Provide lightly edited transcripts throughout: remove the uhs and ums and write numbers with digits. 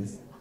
です。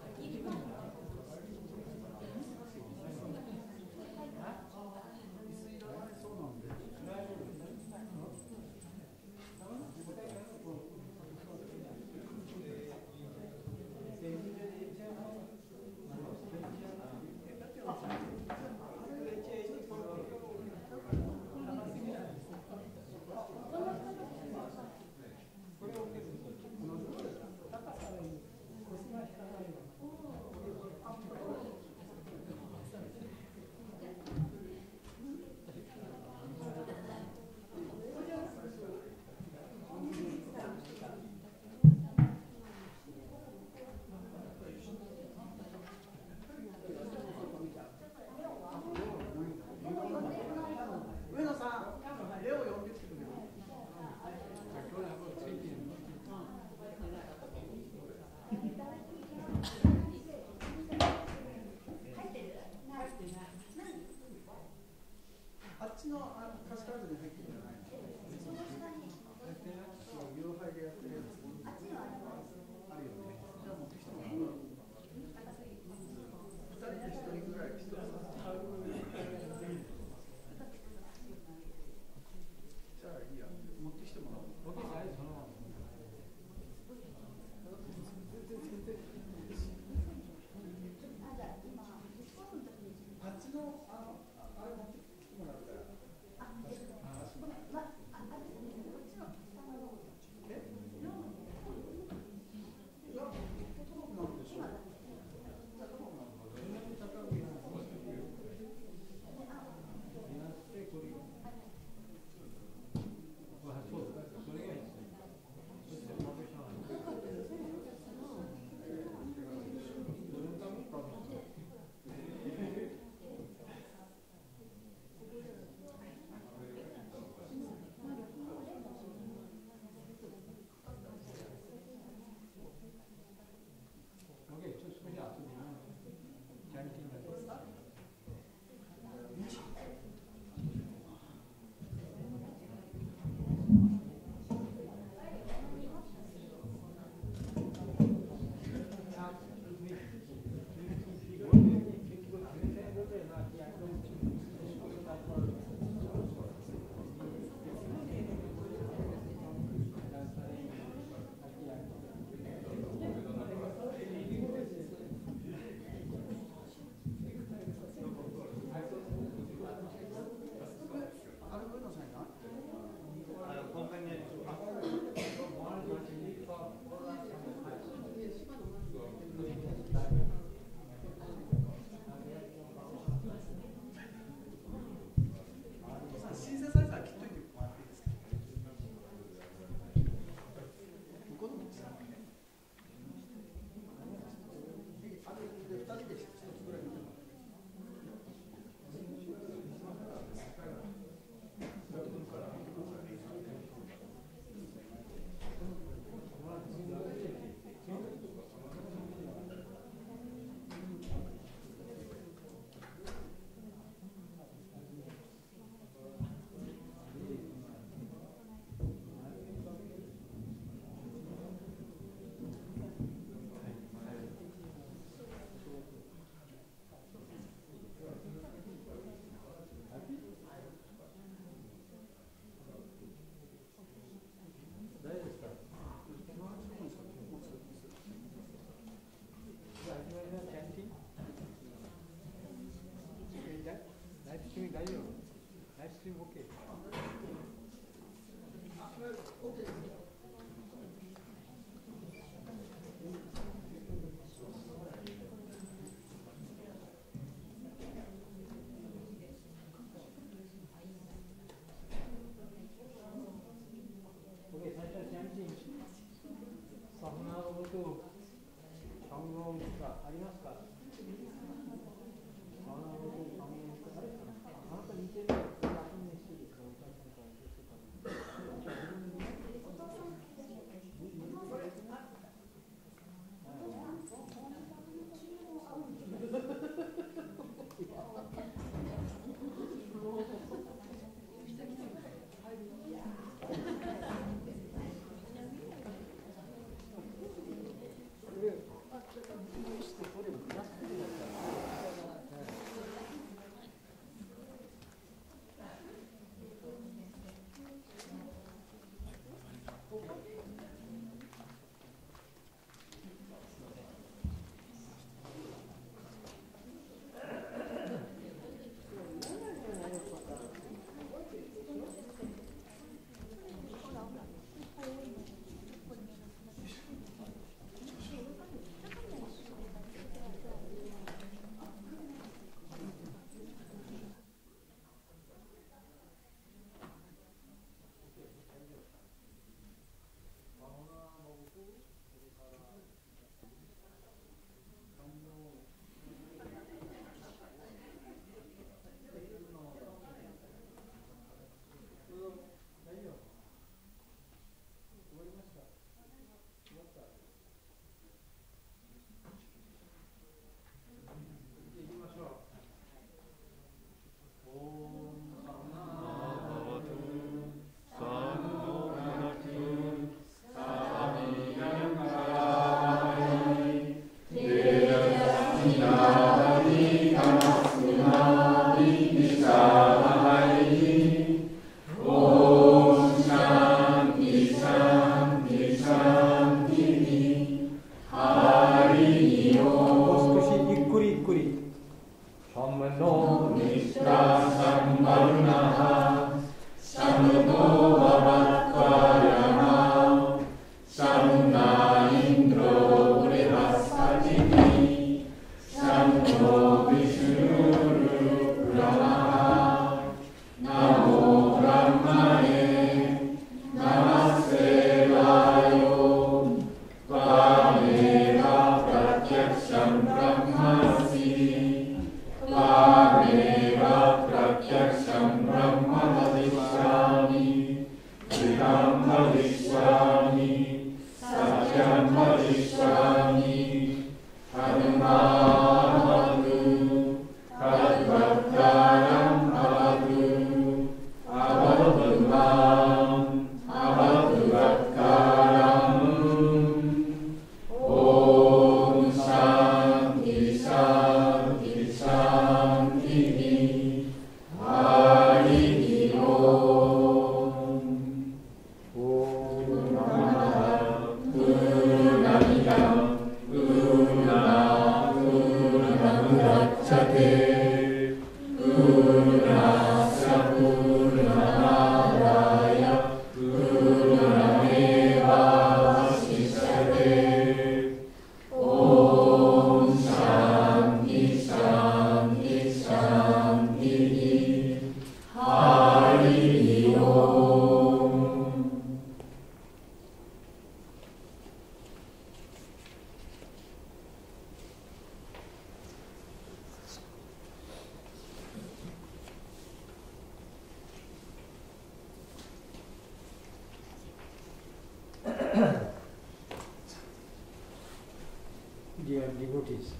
Dear devotees.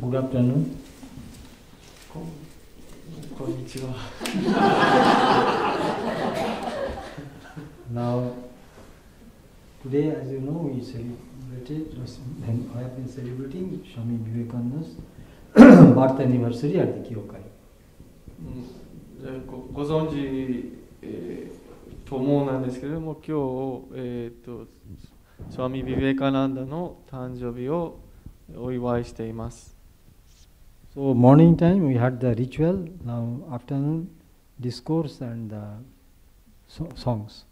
Good afternoon. Now, today, as you know, we celebrated, and I have been celebrating Swami Vivekananda's birth anniversary at the Kyokai. ご存知、と思うなんですけれども、今日、スワミ・ビベカナンダの誕生日をお祝いしています。So morning time we had the ritual, now afternoon discourse and songs.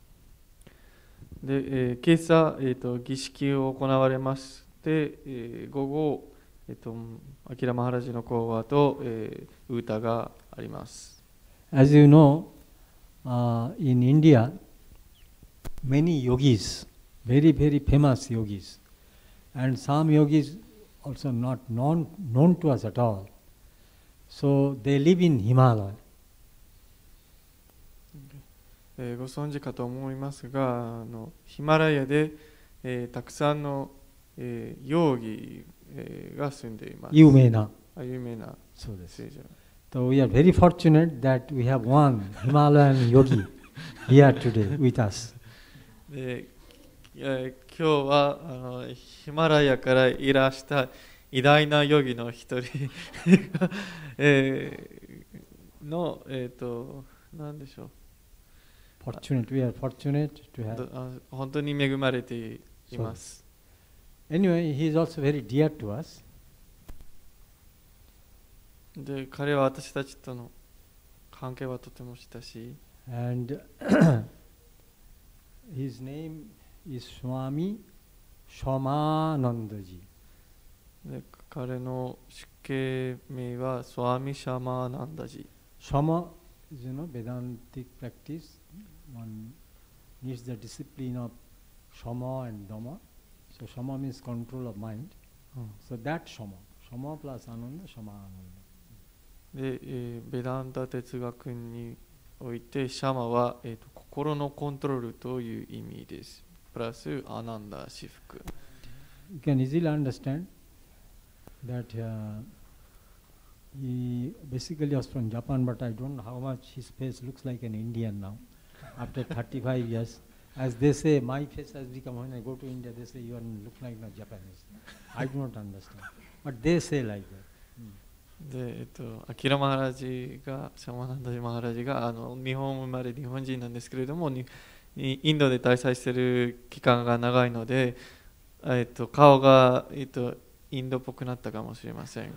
で、今朝、儀式を行われまして、午後、アキラマハラジの講話と、歌があります。As you know, in India, many yogis, very famous yogis, and some yogis also not known to us at all. So they live in Himalaya. ご存知かと思いますが、ヒマラヤで、たくさんの、ヨギ、が住んでいます。有名な。そうです。So we are very fortunate that we have one Himalayan yogi here today with us. で、今日はヒマラヤからいらした偉大なヨギの一人の何でしょう。We are fortunate to have. 本当に恵まれています。Anyway, he is also very dear to us. で、彼は私たちとの関係はとても親しい。And his name is Swami Shamanandaji. で、彼の出家名はスワミ・シャマーナンダジ。Shama is, Vedantic practice. One needs the discipline of Shama and Dhamma. So Shama means control of mind. So that Shama plus Ananda, Shama Ananda. で、ベダンタ哲学においてシャマは、心のコントロールという意味です。プラスアナンダ至福。You can easily understand that he basically was from Japan, but I don't know how much his face looks like an Indian now. After 35 years, as they say, my face has become, when I go to India, they say you look like a Japanese. I do not understand, but they say like that. で、アキラマハラジが、シャマナンダジマハラジが日本生まれ日本人なんですけれども、インドで滞在している期間が長いので、顔が、インドっぽくなったかもしれません。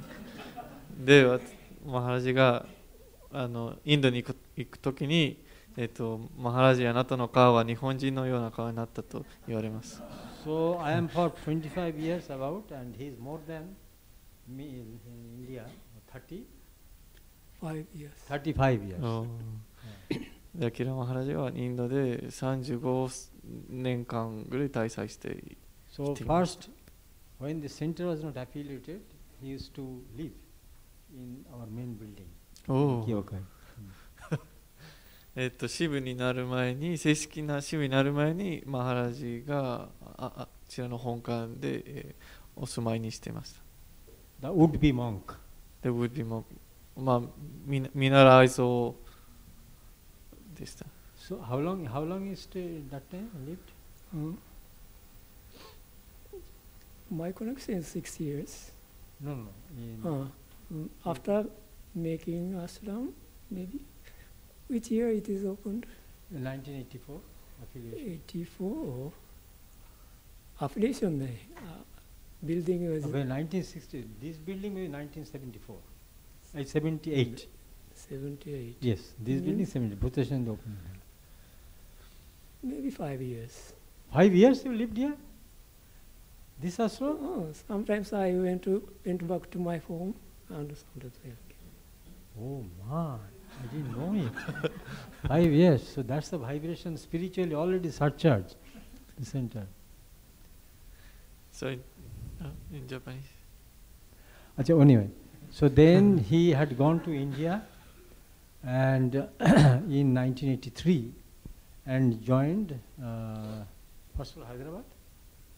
で、マハラジがインドに行くときに、マハラジあなたの顔は日本人のような顔になったと言われます。So I am for 25 years about, and he is more than me in India. 35 years. で、アキラマハラジはインドで35年間ぐらい滞在している。So first, when the center was not affiliated, he used to live in our main building. 支部になる前に、正式な支部になる前に、マハラジがあちらの本館で、お住まいにしていました。The would-be monk. The would-be monk. まあ、見習い像でした。So how long you stayed that time lived? My connection is 6 years. No. After making ashram, maybe. Which year it is opened? 1984. Affiliation. 84. Affiliation. Building was 1960. This building was 1974. 78. 78. Yes, this building 70. Bhutashan opened. Maybe 5 years. 5 years you lived here? This ashram? Oh, sometimes I went back to my home and sometimes I came. Oh my, I didn't know it. 5 years, so that's the vibration spiritually already surcharged, the center. So in Japanese. Anyway, so then he had gone to India and in 1983 and joined first of all Hyderabad?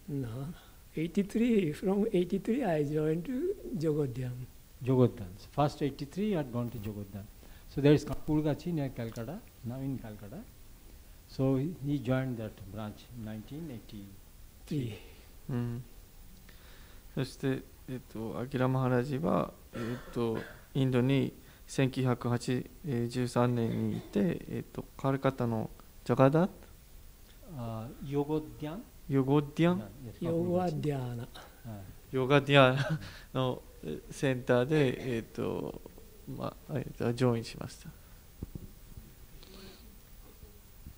No, 83. From 83 I joined Jogodhan. Jogodhan. First 83 had gone to Jogodhan. So there is Kapurgachi near Calcutta, now in Calcutta. So he joined that branch in 1983. そして、アキラマハラジは、インドに1983年にいて、カルカッタのジャガダ、ヨゴディアン、ヨゴディアン、ヨガディアナ。ヨガディアナのセンターで、ジョインしました。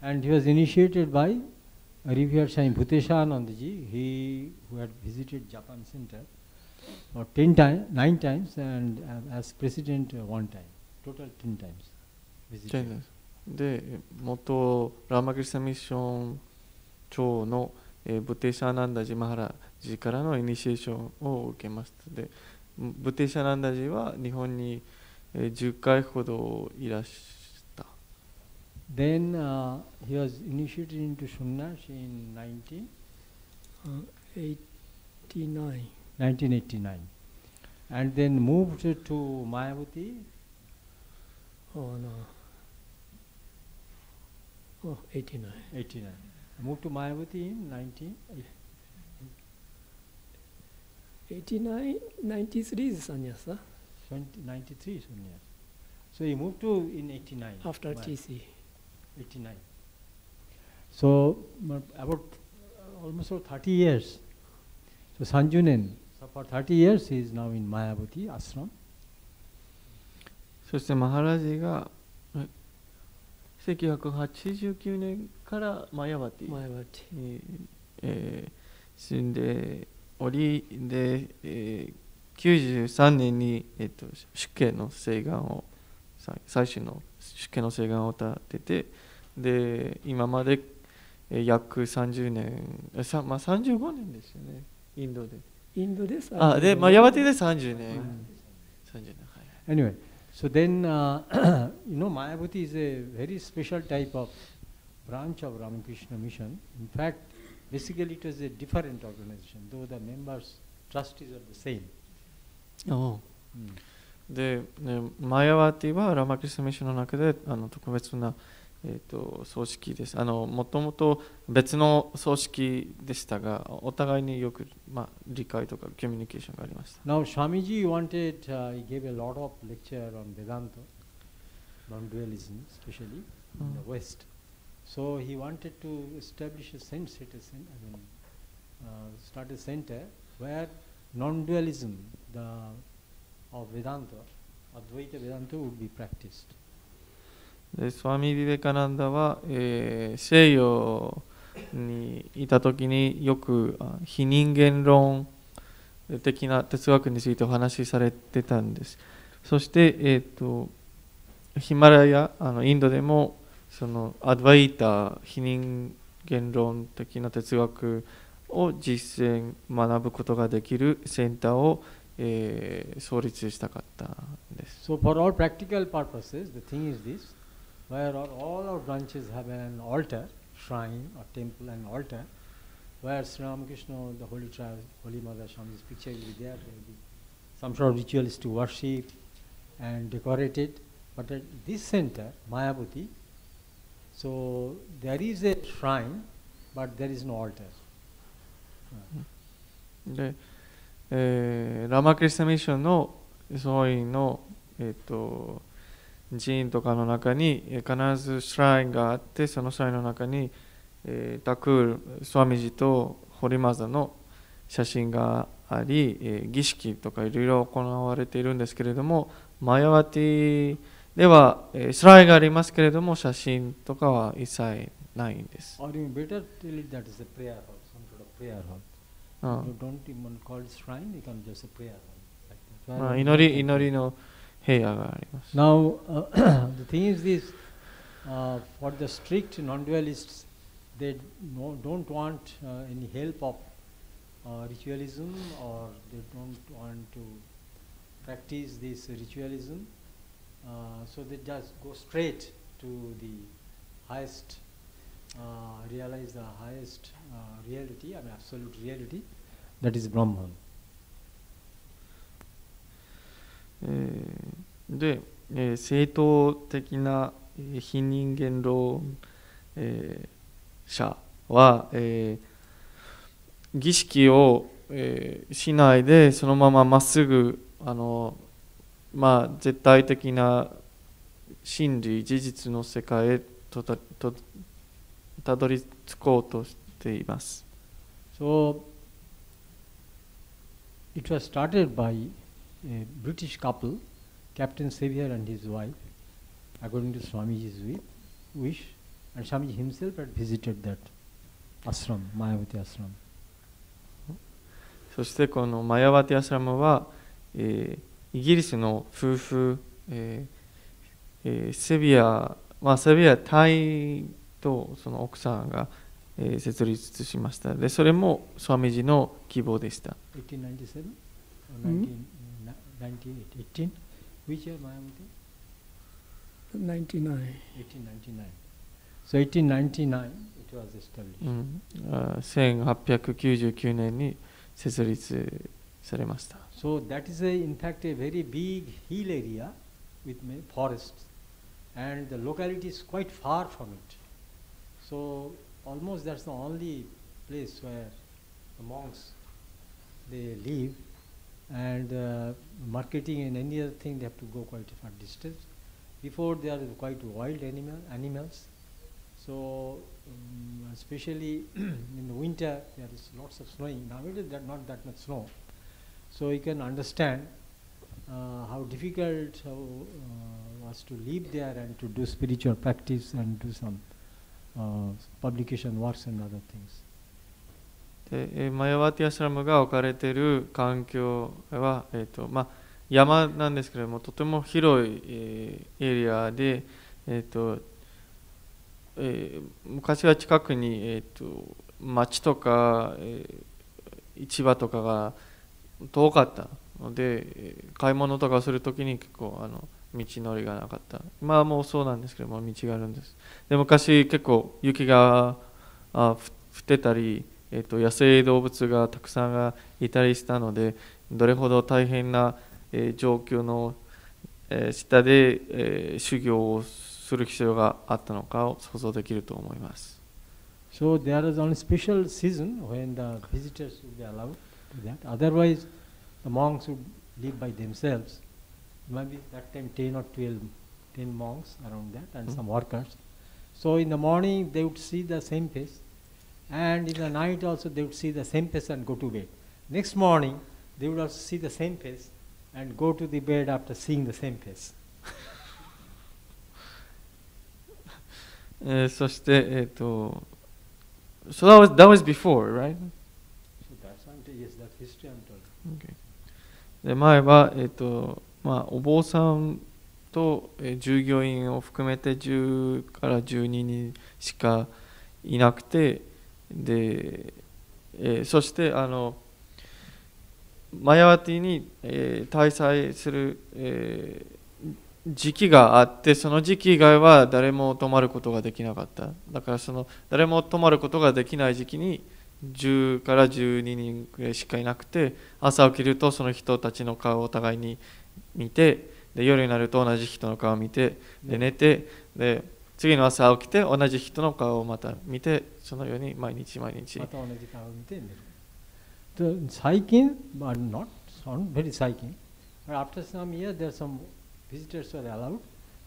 And he was initiated by Revered Swami Bhuteshanandaji, he who had visited Japan Center 9 times and as president one time, total 10 times visited. で、元ラーマクリスタミッション長のブテシャナンダジマハラジからのイニシエーションを受けました。で、ブテシャナンダジは日本に10回ほどいらした。Then he was initiated into Sunnash in 1989 and then moved to Mayavati. Oh no. Oh, 89. Moved to Mayavati in 1989, 93 is sannyasa. 93 is sannyas. So he moved to in 89. After TC. 89. So about almost 30 years. So Sanjunen, so for 30 years he is now in Mayavati ashram. そしてマハラジが1989年からマヤバティに、住んでおりで、93年に、出家の誓願を最終の出家の誓願を立てて、で今まで約30年、35年ですよね、インドで。インドです。でマヤバティで30年。30年、はい。Anyway, so then you know Mayavati is a very special type of branch of Ramakrishna Mission. In fact, basically it was a different organization, though the members, trustees are the same. で、マヤワティはラマクリスタミッションの中で特別な、組織です。もともと別の組織でしたが、お互いによく、理解とかコミュニケーションがありました。Now Swamiji wanted, he gave a lot of lecture on Vedanta, non-dualism especially in the West. So he wanted to establish a start a center where non-dualism of Vedanta, Advaita Vedanta would be practiced. でスワミ・ビベカナンダは、西洋にいた時によく非人間論的な哲学についてお話しされてたんです。そして、ヒマラヤインドでもそのアドバイタ非人間論的な哲学を実践学ぶことができるセンターを、創立したかったんです。So for all practical purposes, the thing is this, where all our branches have an altar, shrine or temple and altar, where Sri Ramakrishna, the Holy Tribe, Holy Mother Swami's picture will be there, there will be some sort of rituals to worship and decorate it. But at this center, Mayavati, so there is a shrine, but there is no altar. で、ラマクリスタミッションの総員の、寺院とかの中に必ずシュラインがあって、そのシュラインの中に、タクール、スワミジとホリマザの写真があり、儀式とかいろいろ行われているんですけれども、マヤワティでは、シュラインがありますけれども、写真とかは一切ないんです。Or you better tell it that is a prayer hall, some sort of prayer hall. You don't even call it shrine, you can just a prayer hall. 祈りの部屋があります。Now, the thing is this, for the strict non-dualists, they don't want any help of ritualism, or they don't want to practice this ritualism, so they just go straight to the highest, realize the highest reality, I mean absolute reality, that is Brahman. で、正統的な非人間論者は、儀式をしないでそのまままっすぐ絶対的な真理、事実の世界へたどり着こうとしています。So, it was started by a British couple, Captain Xavier and his wife, according to Swamiji's wish, and Swamiji himself had visited that ashram, Mayavati ashram. そしてこのマヤワティアシュラムは、イギリスの夫婦、セビアタイとその奥さんが、設立しました。で、それもスワミジの希望でした。1897 or 1998? 18? Which year Mayavati? 99. 1899. So 1899 it was established. 1899年に設立されました。So that is in fact a very big hill area with many forests, and the locality is quite far from it. So almost that's the only place where the monks they live, and marketing and any other thing they have to go quite a far distance. Before there are quite wild animals. So especially in the winter there is lots of snowing. Nowadays there not that much snow. So you can understand how difficult was to live there and to do spiritual practice and do some publication works and other things. でマヤワティアシュラムが置かれている環境は、山なんですけれども、とても広い、エリアで、昔は近くに、町とか、市場とかが遠かったので、買い物とかするときに結構道のりがなかった。今はもうそうなんですけども、道があるんです。で、昔結構雪が降ってたり、野生動物がたくさんがいたりしたので、どれほど大変な、状況の、下で、修行をする必要があったのかを想像できると思います。So there is only special season when the visitors would be allowed to that. Otherwise, the monks would live by themselves. Maybe that time 10 or 12, 10 monks around that and some workers. So in the morning they would see the same face, and in the night also they would see the same face and go to bed. Next morning they would also see the same face and go to the bed after seeing the same face. そして、So that was before, right? So that's yes, that history I'm telling. Okay. で前は、お坊さんと、従業員を含めて10から12人しかいなくて、で、そしてマヤワティに、滞在する、時期があって、その時期以外は誰も泊まることができなかった。だからその誰も泊まることができない時期に10から12人くらいしかいなくて、朝起きるとその人たちの顔をお互いに見て、で夜になると同じ人の顔を見て、で寝て、で次の朝起きて同じ人の顔をまた見て、そのように毎日毎日。また同じ顔を見て寝る。最近、but not very 最近。But after some years, there are some visitors are allowed,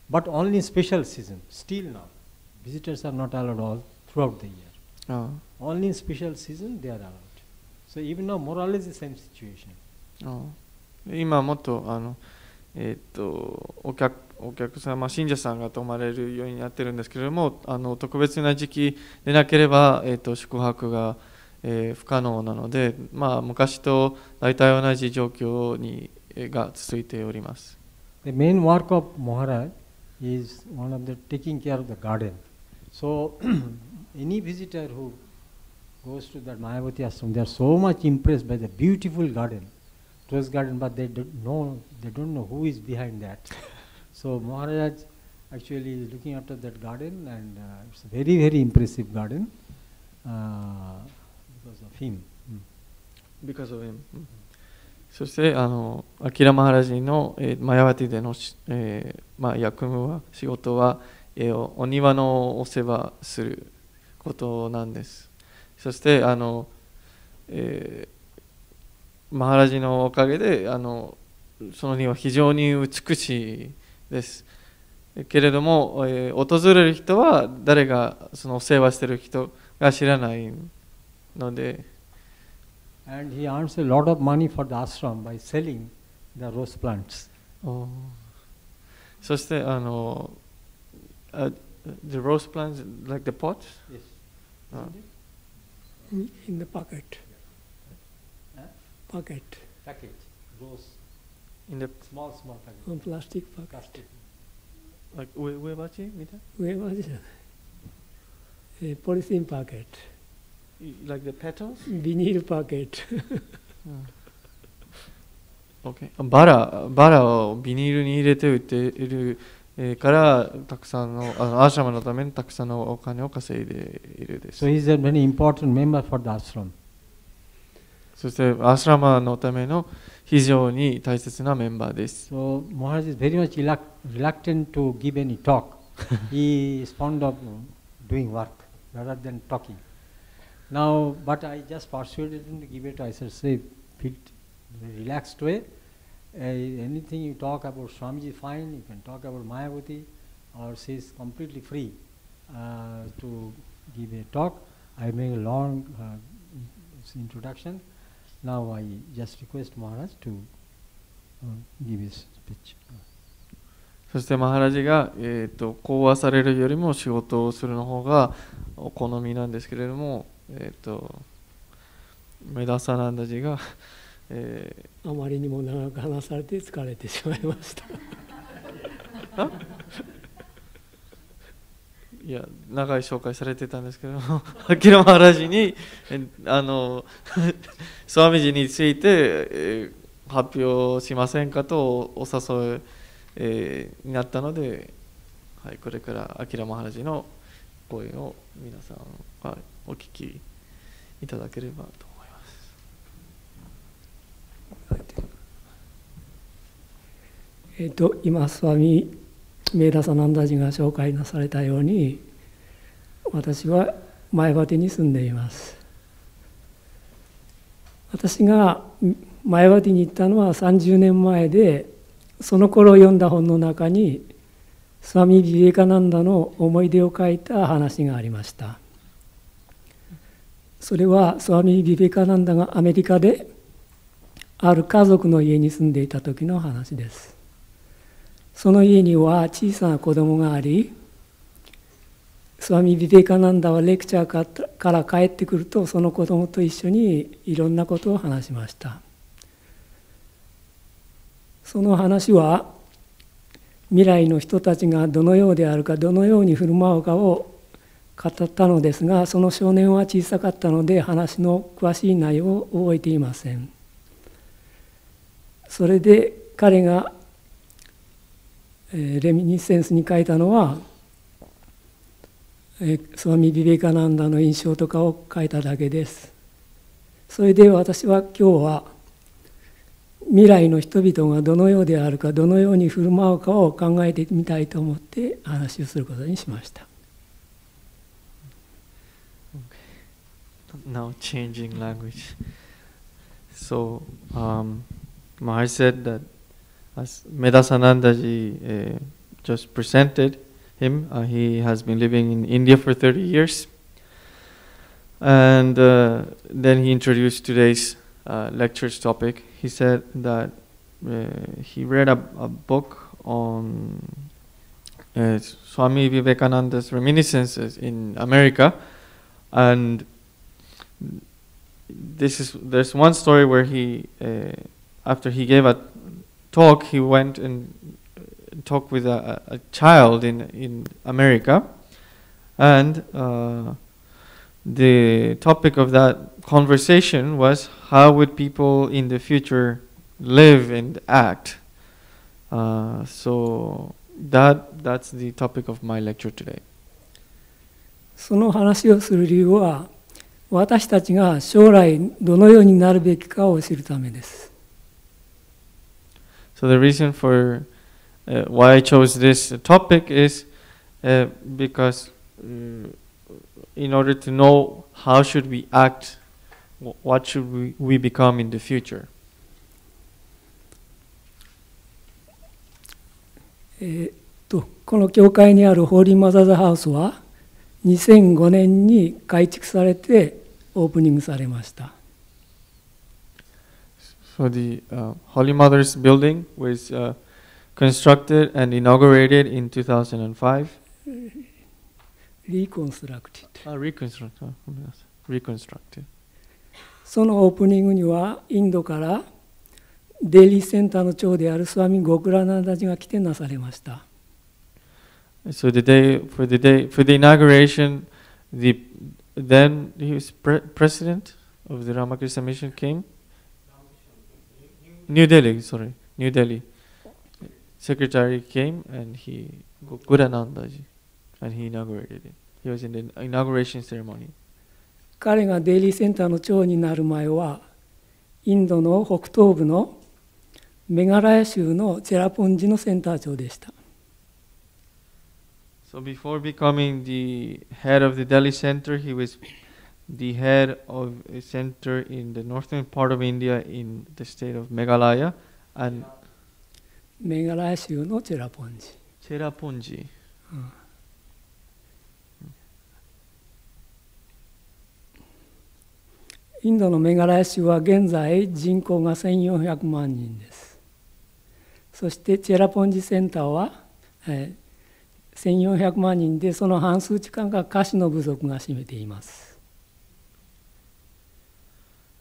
but only in special season. Still now, visitors are not allowed all throughout the year. Only in special season they are allowed. So even now, more or less the same situation. 今もっとお客様、信者さんが泊まれるようになってるんですけれども、特別な時期でなければ、宿泊が、不可能なので、昔と大体同じ状況が続いております。The main work of Maharaj is one of the taking care of the garden. So any visitor who goes to that Mayavati ashram, they are so much impressed by the beautiful garden, rose garden, but they don't know who is behind that. So Maharaj actually is looking after that garden, and it's a very, very impressive garden because of him. Because of him. そしてアキラマハラジの、マヤワティでの、役務は仕事は、お庭のお世話することなんです。そしてマハラジのおかげでその庭は非常に美しいです。けれども、訪れる人は誰がその世話している人が知らないので。And he earns a lot of money for the ashram by selling the rose plants. そして、the rose plants, like the pots? Yes. In the pocket. Pocket. Packet, rose. In the Small packet. On plastic pocket. Plastic. like 植鉢みたい上までじゃない。ポリシンパーケット。like the petals? ビニールパーケット。Okay. バラをビニールに入れて売っているからたくさんのアーシャマのためにたくさんのお金を稼いでいるです。So he is a very important member for the ashram. そしてアーシャマのための非常に大切なメンバーです。So Maharaj is very much reluctant to give any talk. He is fond of doing work rather than talking. Now, but I just persuaded him to give it. I said, say, feel relaxed way. Anything you talk about Swamiji, fine. You can talk about Mayavati, or she is completely free to give a talk. I make a long introduction. Now I just request Maharaj to give his speech. そしてマハラジが、講話されるよりも仕事をするの方がお好みなんですけれども、メダサナンダジが、あまりにも長く話されて疲れてしまいました。いや、長い紹介されてたんですけども、アキラマハラジにスワミジについて、発表しませんかとお誘い、になったので、はい、これからアキラマハラジの声を皆さんがお聞きいただければと思います。今スワミメーダサナンダジが紹介なされたように、私は前畑に住んでいます。私が前畑に行ったのは30年前で、その頃読んだ本の中にスワミ・ビベカナンダの思い出を書いた話がありました。それはスワミ・ビベカナンダがアメリカである家族の家に住んでいた時の話です。その家には小さな子供があり、スワミ・ビベカナンダはレクチャーから帰ってくるとその子供と一緒にいろんなことを話しました。その話は未来の人たちがどのようであるか、どのように振る舞うかを語ったのですが、その少年は小さかったので話の詳しい内容を覚えていません。それで彼がレミニセンスに書いたのはスワミ・ビベカナンダの印象とかを書いただけです。それで私は今日は未来の人々がどのようであるか、どのように振る舞うかを考えてみたいと思って話をすることにしました。Now changing language. So, Maharaj said that as Medasanandaji just presented him, he has been living in India for 30 years. And then he introduced today's lecture's topic. He said that he read a book on Swami Vivekananda's reminiscences in America, and there's one story where he after he gave a talk, he went and talked with a child in America, and the topic of that conversation was how would people in the future live and act. So that's the topic of my lecture today. その話をする理由は、私たちが将来どのようになるべきかを知るためです。So the reason for why I chose this topic is because in order to know how should we act, what should we become in the future. この教会にあるホーリーマザーズハウスは2005年に改築されてオープニングされました。So the Holy Mother's building was constructed and inaugurated in 2005. Reconstructed. Reconstructed. そのオープニングにはインドからデイリーセンターの長であるスワミ・ゴクラナンダジが来てなされました。So for the inauguration, then he was president of the Ramakrishna Mission came. New Delhi. Secretary came and Gokulanandaji, and he inaugurated it. He was in the inauguration ceremony. 彼がデイリーセンターの長になる前は、インドの北東部のメガラヤ州のチェラポンジのセンター長でした。So before becoming the head of the Delhi center, he was the head of a center in the northern part of India in the state of Meghalaya and メガラヤ州のチェラポンジ。Cherrapunji. インドのメガラヤ州は現在人口が1400万人です。そしてチェラポンジセンターは、1400万人で、その半数近くがカシの部族が占めています。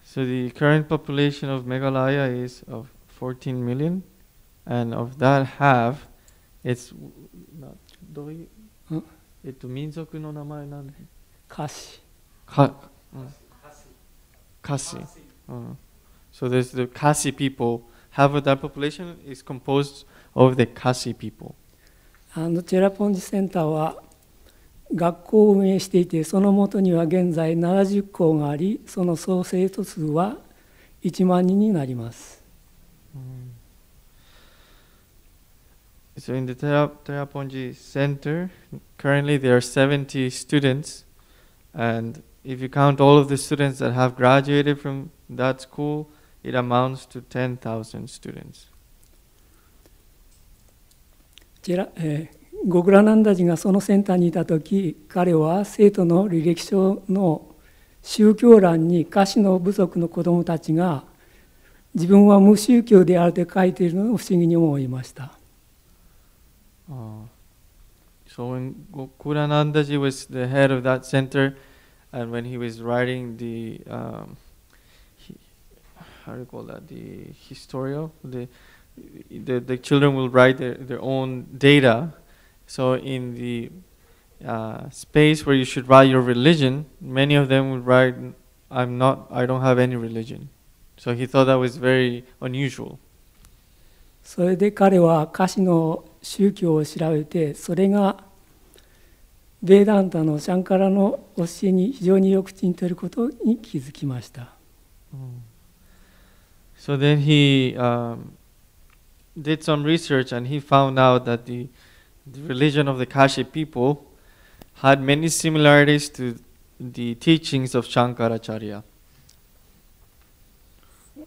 So the current population of Meghalaya is of 14 million, and of that half, it's どういう、民族の名前なんで？カシ。Kasi. So there's the Kasi people. Half of that population is composed of the Kasi people. チェラポンジセンターは学校を運営していて、その下には現在70校があり、その総生徒数は1万人になります。So in the Cherrapunji Center, currently there are 70 students, and if you count all of the students that have graduated from that school, it amounts to 10,000 students. ゴクラナンダジがそのセンターにいたとき、彼は生徒の履歴書の宗教欄にカシの部族の子どもたちが自分は無宗教であると書いているのを不思議に思いました。So when Gokulanandaji was the head of that center, and when he was writing the how do you call that, the historial, the children will write their own data. So in the space where you should write your religion, many of them would write, I don't have any religion. So he thought that was very unusual. それで彼はカシの宗教を調べて、それがベーダンタのシャンカラの教えに非常によく似ていることに気づきました。So then he did some research and he found out that the religion of the Kashi people had many similarities to the teachings of Shankaracharya.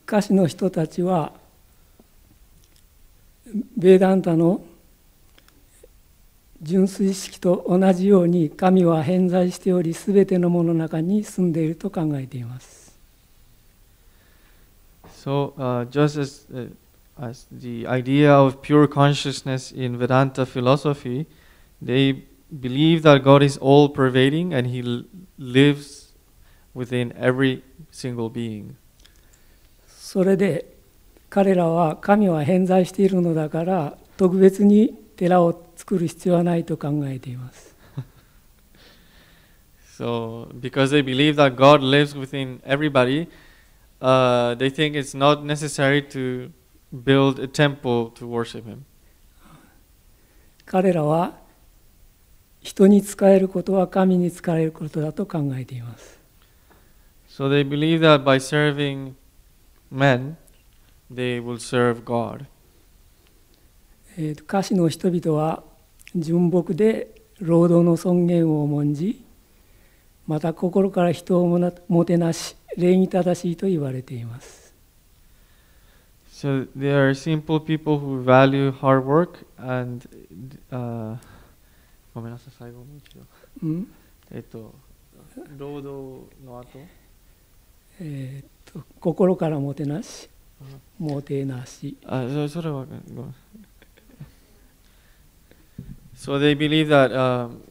カシの人たちはベーダンタの純粋意識と同じように神は偏在しており、すべてのものの中に住んでいると考えています。So just as the idea of pure consciousness in Vedanta philosophy, they believe that God is all-pervading and He lives within every single being. それで彼らは神は偏在しているのだから特別に寺を作る必要はないと考えています。So because they believe that God lives within everybody, they think it's not necessary to build a temple to worship Him. 彼らは人に仕えることは神に仕えることだと考えています。So they believe that by serving men, they will serve God. カシの人々は純朴で労働の尊厳を重んじ、また心から人をもてなし、礼儀正しいと言われています。So they are simple people who value hard work and ごめんなさい、最後もう一度。うん労働の後。心からもてなし、もてなし。それはごめん。So they believe that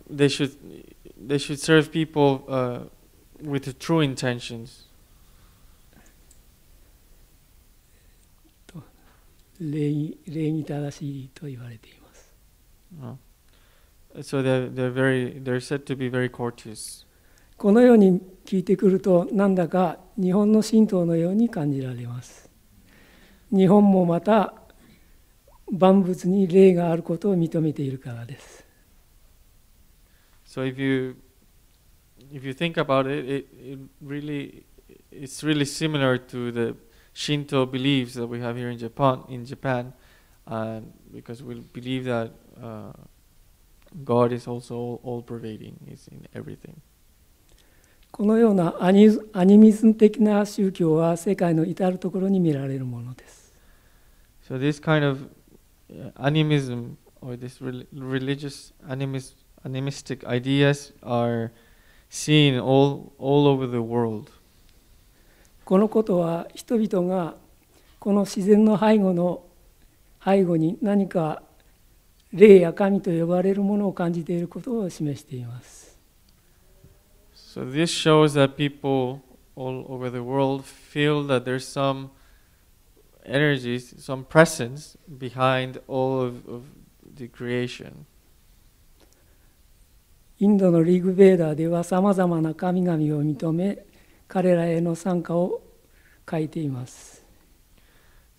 they should serve people with true intentions. 礼儀正しいと言われています。So they're said to be very courteous. このように聞いてくると、なんだか日本の神道のように感じられます。日本もまた万物に霊があることを認めているからです。So if you think about it, it's really similar to the Shinto beliefs that we have here in Japan, because we believe that God is also all-pervading, is in everything. このようなアニミズム的な宗教は世界の至るところに見られるものです。So this kind of animism or this religious animistic ideas are seen all over the world. このことは人々がこの自然の背後に何か霊や神と呼ばれるものを感じていることを示しています。So this shows that people all over the world feel that there's some energies, some presence behind all of the creation. インドのリグベーダーではさまざまな神々を認め、彼らへの賛歌を書いています。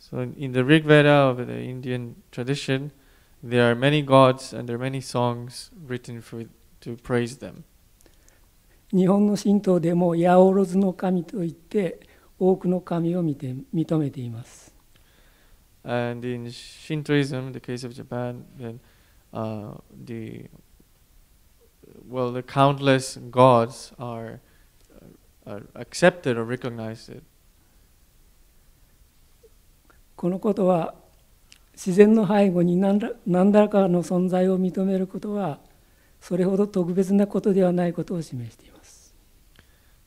So in the Rig Veda of the Indian tradition, there are many gods and there are many songs written to praise them. 日本の神道でも八百万の神といって多くの神を認めています。And in Shintoism, the case of Japan, then the countless gods are accepted or recognized. このことは自然の背後に何らかの存在を認めることはそれほど特別なことではないことを示しています。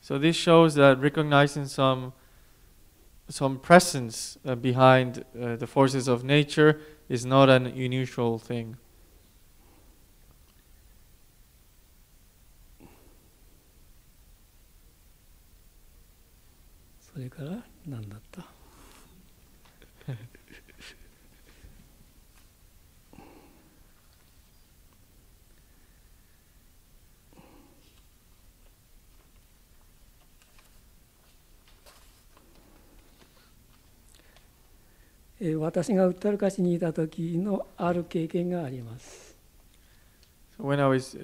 So this shows that recognizing some presence behind the forces of nature is not an unusual thing. それから何だった私がウッタルカシにいた時のある経験があります。So when I was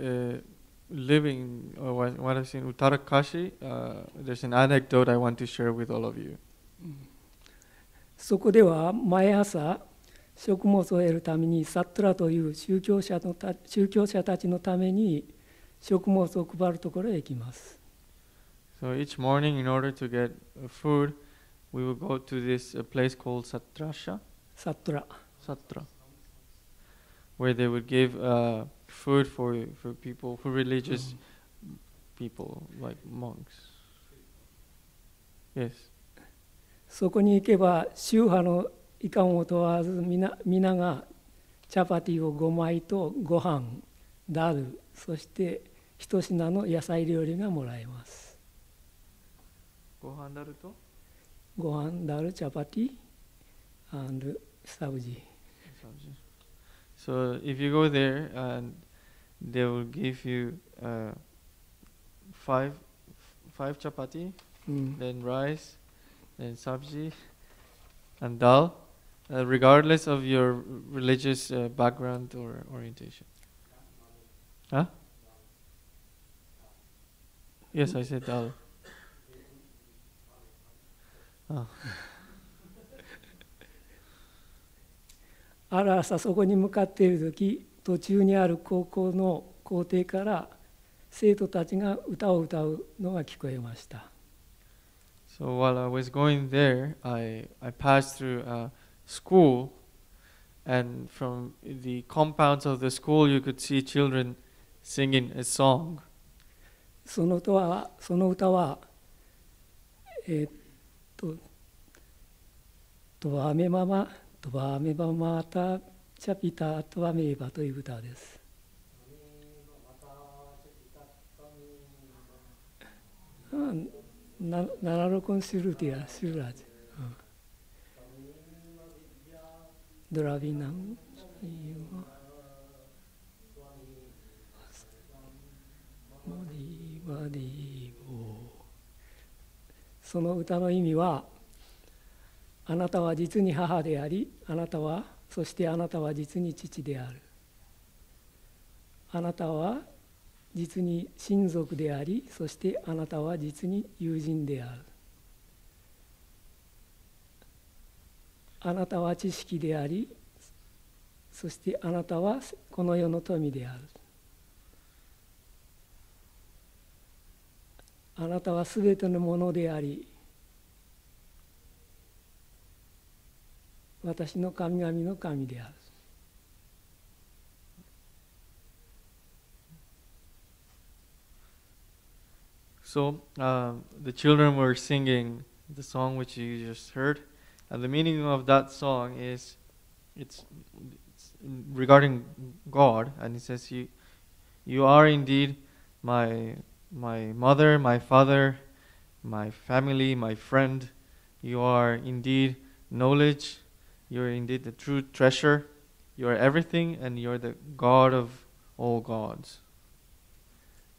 living, or when I was in Uttarakashi, there's an anecdote I want to share with all of you. そこでは毎朝食物を得るためにサットラという宗教者たちのために食物を配るところへ行きます。So each morning, in order to get food, we would go to this place called Satrasha. Satra, where they would give food for people, for religious people, like monks. Yes. そこに行けば宗派のいかんを問わず皆がチャパティを5枚とご飯、ダル、そして一品の野菜料理がもらえます。ご飯ダルとご飯、ダル、チャパティ、and サブジ。So if you go there, and they will give you five chapati, then rice, then sabji, and dal, regardless of your religious background or orientation. Huh? Yes, I said dal. Oh. ある朝そこに向かっている時、途中にある高校の校庭から生徒たちが歌を歌うのが聞こえました。So while I was going there, I passed through school, and from the compounds of the school you could see children singing a song. その歌は、トワメママタチャピタトワメーバという歌です。ナロコンシュルティアシュラジドラビナンその歌の意味は、あなたは実に母であり、そしてあなたは実に父である。あなたは実に親族であり、そしてあなたは実に友人である。あなたは知識であり、そしてあなたはこの世の富である。あなたはすべてのものであり、私の神々の神である。So the children were singing the song which you just heard, and the meaning of that song is it's regarding God, and it says, you are indeed my mother, my father, my family, my friend. You are indeed knowledge. You are indeed the true treasure. You are everything, and you are the God of all gods.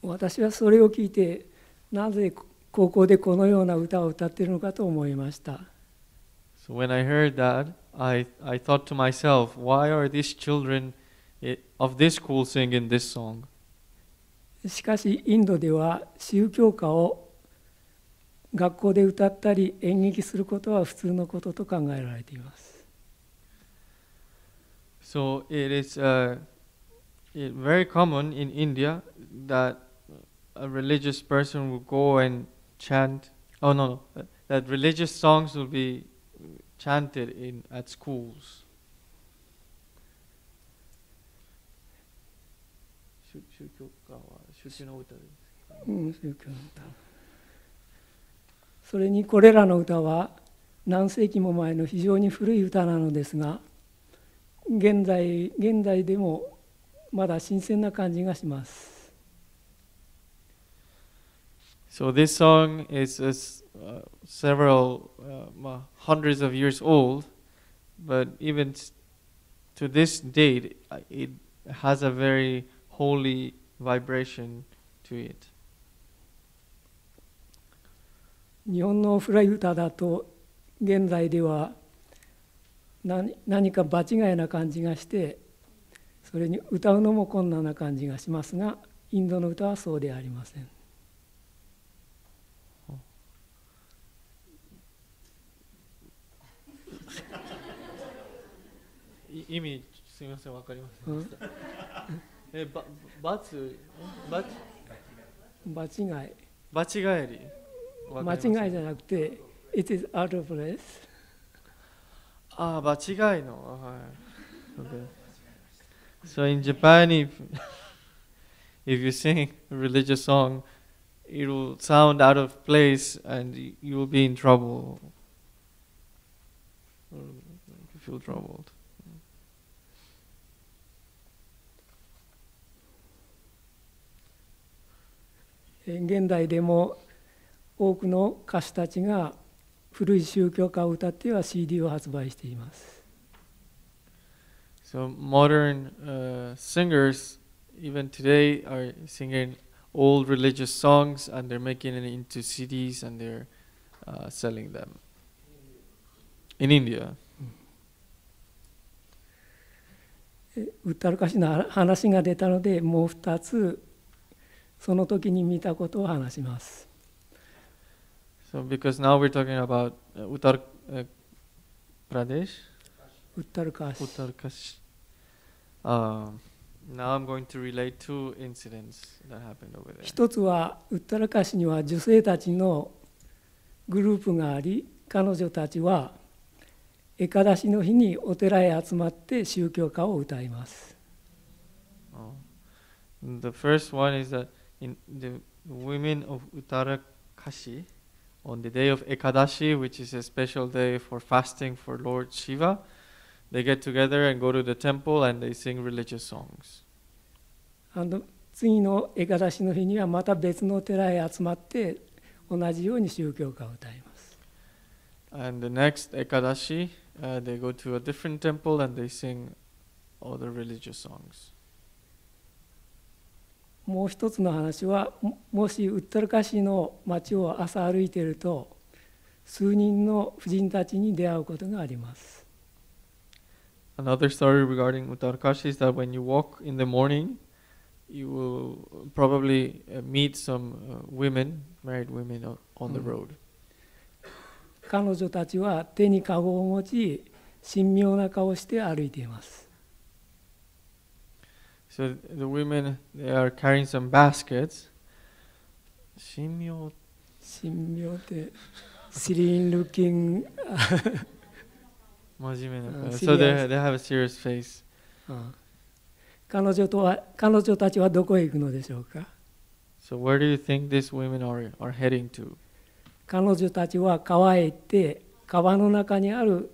私はそれを聞いて、なぜ高校でこのような歌を歌っているのかと思いました。So when I heard that, I thought to myself, why are these children of this school singing this song? しかしインドでは宗教歌を学校で歌ったり演劇することは普通のことと考えられています。So it is very common in India that a religious person will go and chant. That religious songs will be chanted at schools. 宗教歌は宗教の歌です。宗教の歌。それにこれらの歌は何世紀も前の非常に古い歌なのですが、現代でもまだ新鮮な感じがします。So this song is several hundreds of years old, but even to this date, it has a very holy vibration to it. 日本の古い歌だと現在では何か場違いな感じがして、それに歌うのも困難な感じがしますが、インドの歌はそうではありません。意味すみません、わかりませんでした。場違いじゃなくて It is out of place。 場違いの、はい。Okay. So in Japan, if you sing a religious song, it will sound out of place and you will be in trouble. Or you feel troubled. 現代でも多くの歌手たちが古い宗教歌を歌っては CD を発売しています。So modern singers even today are singing old religious songs and they're making it into CDs and they're selling them in India. 歌る歌詞の話が出たので、もう2つその時に見たことを話します。So because now we're talking about Uttar Pradesh. Uttar Kashi. Now I'm going to relate two incidents that happened over there. 一つはウッタラカシには女性たちのグループがあり、彼女たちはエカダシの日にお寺へ集まって宗教歌を歌います。Oh. The first one is that in the women of Uttarakashi, on the day of Ekadashi, which is a special day for fasting for Lord Shiva, they get together and go to the temple and they sing religious songs. 次のエカダシの日にはまた別のお寺へ集まって同じように宗教歌を歌います。And the next Ekadashi, they go to a different temple and they sing all the religious songs. もう一つの話は、もしウッタラカシの町を朝歩いていると数人の婦人たちに出会うことがあります。Another story regarding Uttarkashi is that when you walk in the morning, you will probably meet some women, married women on the road. 彼女たちは手にカゴを持ち、神妙な顔をして歩いています。So the women, they are carrying some baskets. 神妙って、serene looking 真面目な。So they have a serious face. 彼女たちはどこへ行くのでしょうか。So where do you think these women are heading to? 彼女たちは川へ行って、川の中にある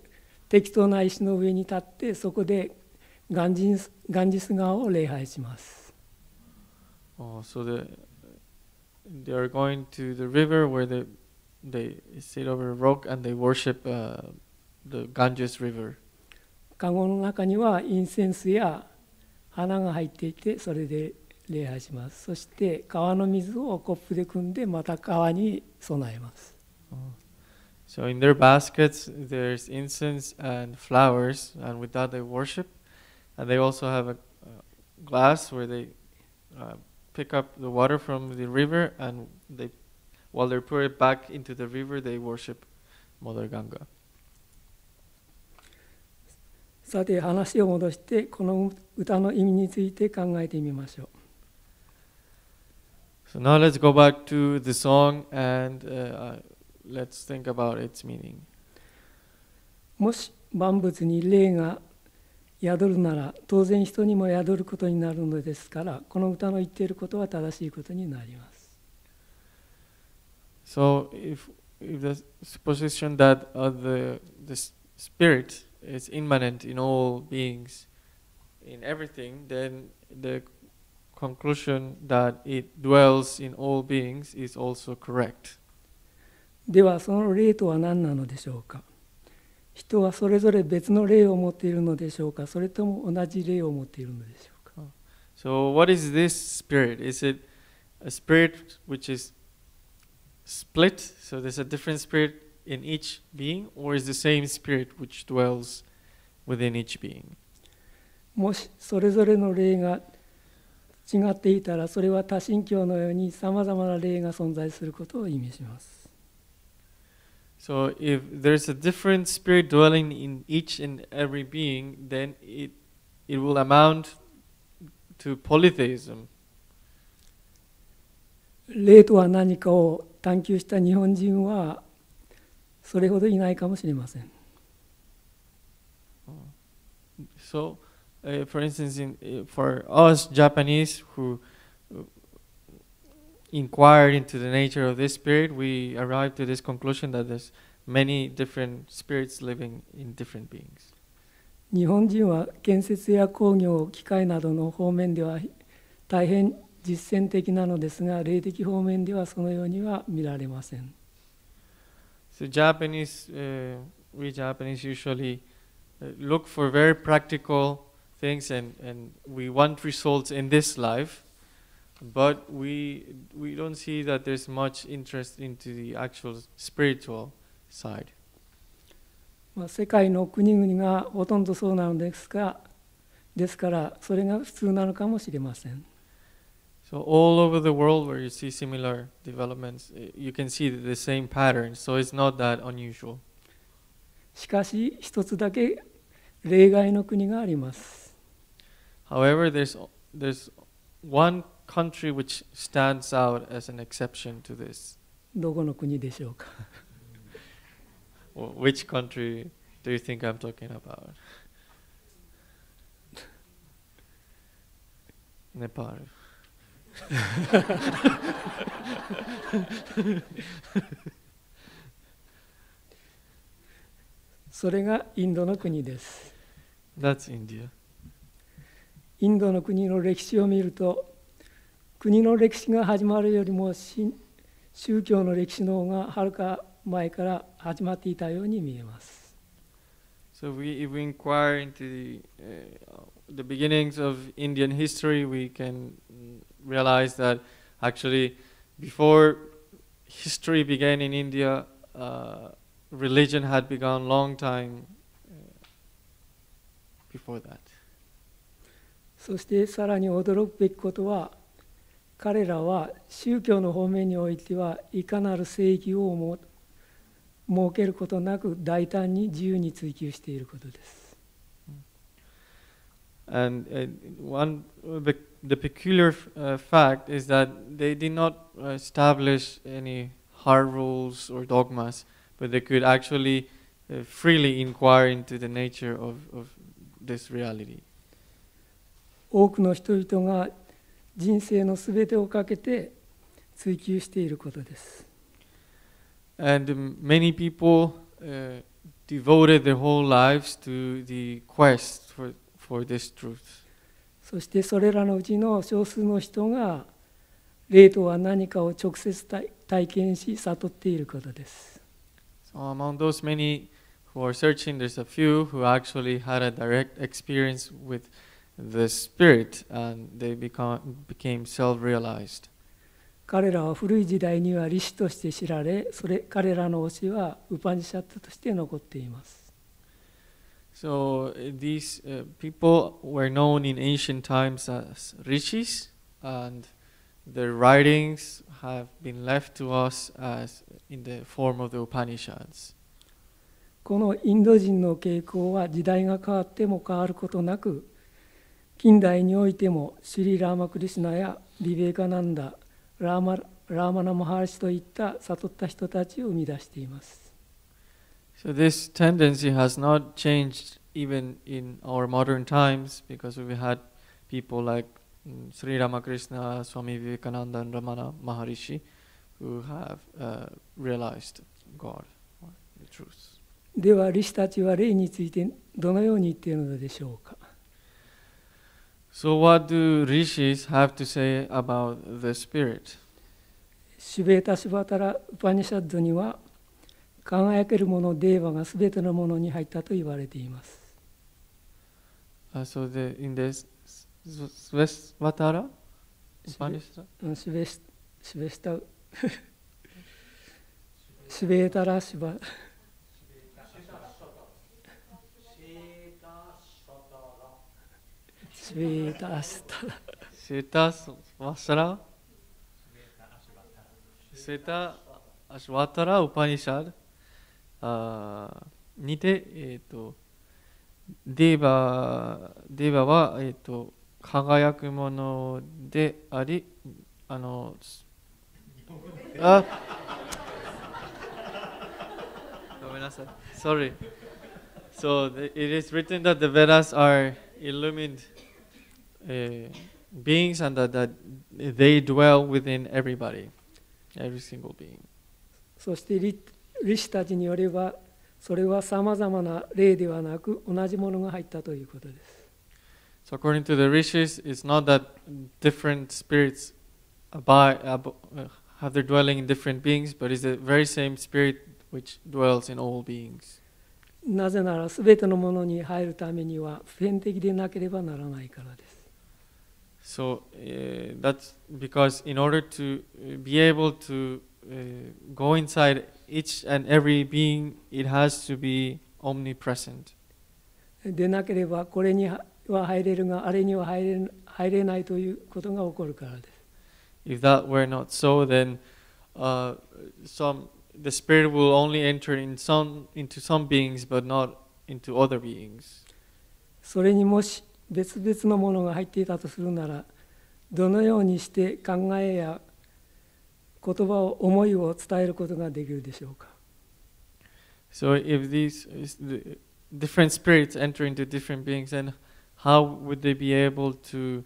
適当な石の上に立って、そこでガンジス川を礼拝します。Oh, so they are going to the river where they sit over a rock and they worship the Ganges River. カゴの中にはインセンスや花が入っていて、それで礼拝します。そして川の水をコップで汲んでまた川に備えます。So in their baskets there's incense and flowers, and with that they worship. And they also have a glass where they pick up the water from the river, and while they pour it back into the river, they worship Mother Ganga. さて話を戻してこの歌の意味について考えてみましょう。So now let's go back to the song and let's think about its meaning. もし万物に霊が宿るなら当然人にも宿ることになるのですから、この歌の言っていることは正しいことになります。So if the supposition that the spirit is immanent in all beings, in everything, then the conclusion that it dwells in all beings is also correct. ではその霊とは何なのでしょうか。人はそれぞれ別の霊を持っているのでしょうか、それとも同じ霊を持っているのでしょうか。So what is this spirit? Is it a spirit which is split? So there's a different spirit in each being, or is the same spirit which dwells within each being? もしそれぞれの霊が違っていたら、それは多神教のようにさまざまな霊が存在することを意味します。So if there's a different spirit dwelling in each and every being, then it will amount to polytheism. 霊とは何かを探求した日本人はそれほどいないかもしれません。So, for instance, for us Japanese who inquired into the nature of this spirit, we arrived to this conclusion that there's many different spirits living in different beings. 日本人は建設や工業、機械などの方面では大変実践的なのですが、霊的方面ではそのようには見られません。So we Japanese usually look for very practical things, and we want results in this life. But we don't see that there's much interest into the actual spiritual side. 世界の国々がほとんどそうなのですからそれが普通なのかもしれません。So all over the world where you see similar developments, you can see the same pattern. So it's not that unusual. しかし一つだけ例外の国があります。However, there's one country which stands out as an exception to this. どこの国でしょうか。Which country do you think I'm talking about? Nepal. それがインドの国です。That's India. インドの国の歴史を見ると、国の歴史が始まるよりも宗教の歴史の方がはるか前から始まっていたように見えます。So if we inquire into the beginnings of Indian history, we can realize that actually before history began in India, religion had begun long time before that. そしてさらに驚くべきことは、彼らは宗教の方面においてはいかなる正義を設けることなく大胆に自由に追求していることです。And the peculiar fact is that they did not establish any hard rules or dogmas, but they could actually freely inquire into the nature of this reality. 多くの人々が人生のすべてをかけて追求していることです。And many people devoted their whole lives to the quest for this truth. そしてそれらのうちの少数の人が霊とは何かを直接体験し悟っていることです。So among those many who are searching, there's a few who actually had a direct experience with the Spirit, and they became self-realized. 彼らは古い時代にはリシとして知られ、彼らの教えはウパニシャットとして残っています。So these people were known in ancient times as rishis, and their writings have been left to us as in the form of the Upanishads. このインド人の傾向は時代が変わっても変わることなく、近代においてもシュリ・ラーマ・クリシュナやビベーカナンダ、ラーマナ・マハーシといった悟った人たちを生み出しています。So this tendency has not changed even in our modern times, because we had people like Sri Ramakrishna, Swami Vivekananda, and Ramana Maharishi who have realized God, the truth. では、リシたちは霊についてどのように言っているのでしょうか。So what do rishis have to say about the spirit? シュベータ・シュバタラ・ウパニシャッドには、輝けるものデーバがすべてのものに入ったと言われています。So in this Sveshvatara? シュベータラ・シュバシュベータ・アシュタラシェタ・ワシャラシェタ・アシュワタラ・ウパニシャドにて、デーバは、輝くものであり、ごめんなさい。Sorry. So it is written that the Vedas are illumined beings, and that they dwell within everybody, every single being. そしてリシたちによれば、それはさまざまな霊ではなく同じものが入ったということです。So according to the rishis, it's not that different spirits have their dwelling in different beings, but it's the very same spirit which dwells in all beings. なぜなら、すべてのものに入るためには普遍的でなければならないからです。So that's because in order to be able to go inside each and every being, it has to be omnipresent. でなければ、これには入れるが、あれには入れないということが起こるからです。If that were not so, then the spirit will only enter into some beings, but not into other beings. それにもし別々のものが入っていたとするなら、どのようにして考えや言葉を、思いを伝えることができるでしょうか。So if different spirits enter into different beings, and how would they be able to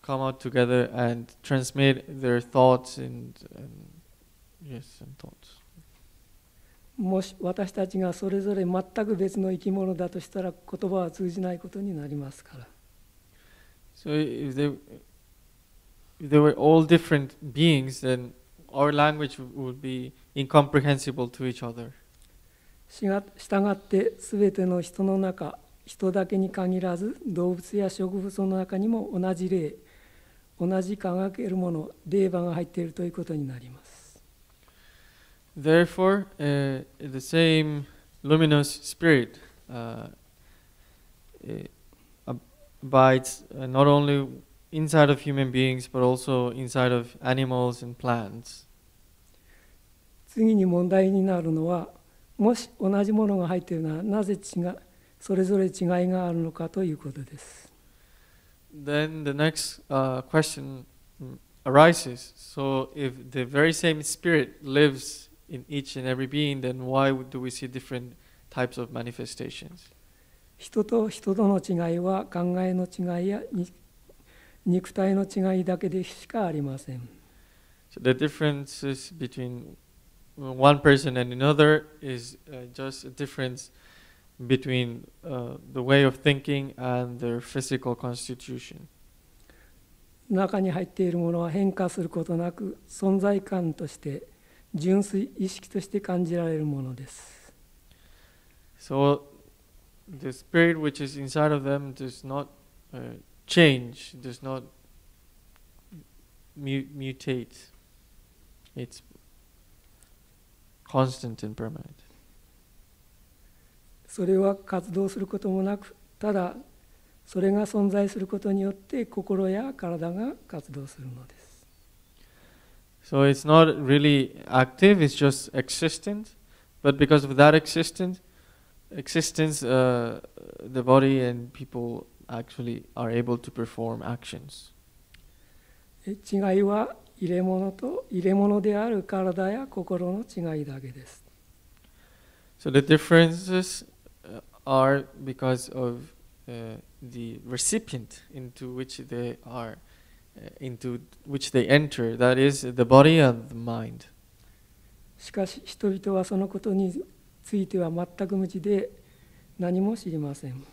come out together and transmit their thoughts and thoughts? もし私たちがそれぞれ全く別の生き物だとしたら言葉は通じないことになりますから。So if they were all different beings, then our language would be incomprehensible to each other. したがって全ての人の中、人だけに限らず動物や植物の中にも同じ霊、同じ輝けるもの、霊場が入っているということになります。Therefore, the same luminous spirit abides not only inside of human beings but also inside of animals and plants. 次に問題になるのは、もし同じものが入っているならなぜそれぞれ違いがあるのかということです。Then the next question arises. So if the very same spirit lives in each and every being, then why do we see different types of manifestations? 人と人との違いは考えの違いや肉体の違いだけでしかありません。So the differences between one person and another is just a difference between the way of thinking and their physical constitution. 中に入っているものは変化することなく存在感として純粋意識として感じられるものです。So the spirit which is inside of them does not change, does not mutate. It's constant and permanent. それは活動することもなく、ただそれが存在することによって心や体が活動するのです。So it's not really active, it's just existent, but because of that existence, the body and people actually are able to perform actions. 違いは入れ物と入れ物である体や心の違いだけです。So the differences are because of the recipient into which they are, into which they enter, that is the body and the mind. しかし人々はそのことについては全く無知で何も知りません。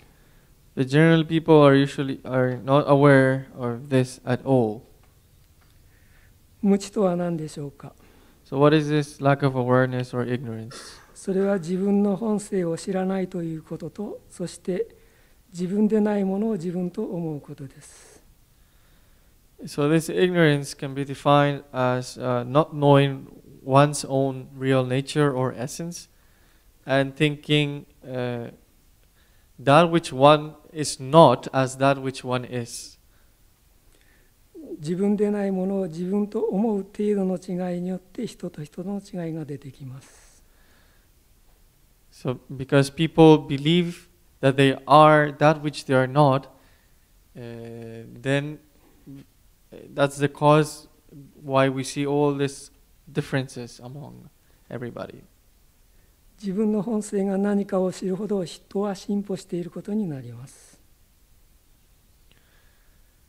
The general people are not aware of this at all. 無知とは何でしょうか。 So what is this lack of awareness or ignorance? それは自分の本性を知らないということと、そして自分でないものを自分と思うことです。So this ignorance can be defined as not knowing one's own real nature or essence, and thinking that which one is not as that which one is. 自分でないものを自分と思う程度の違いによって人と人の違いが出てきます。So because people believe that they are that which they are not, then that's the cause why we see all these differences among everybody. 自分の本性が何かを知るほど人は進歩していることになります。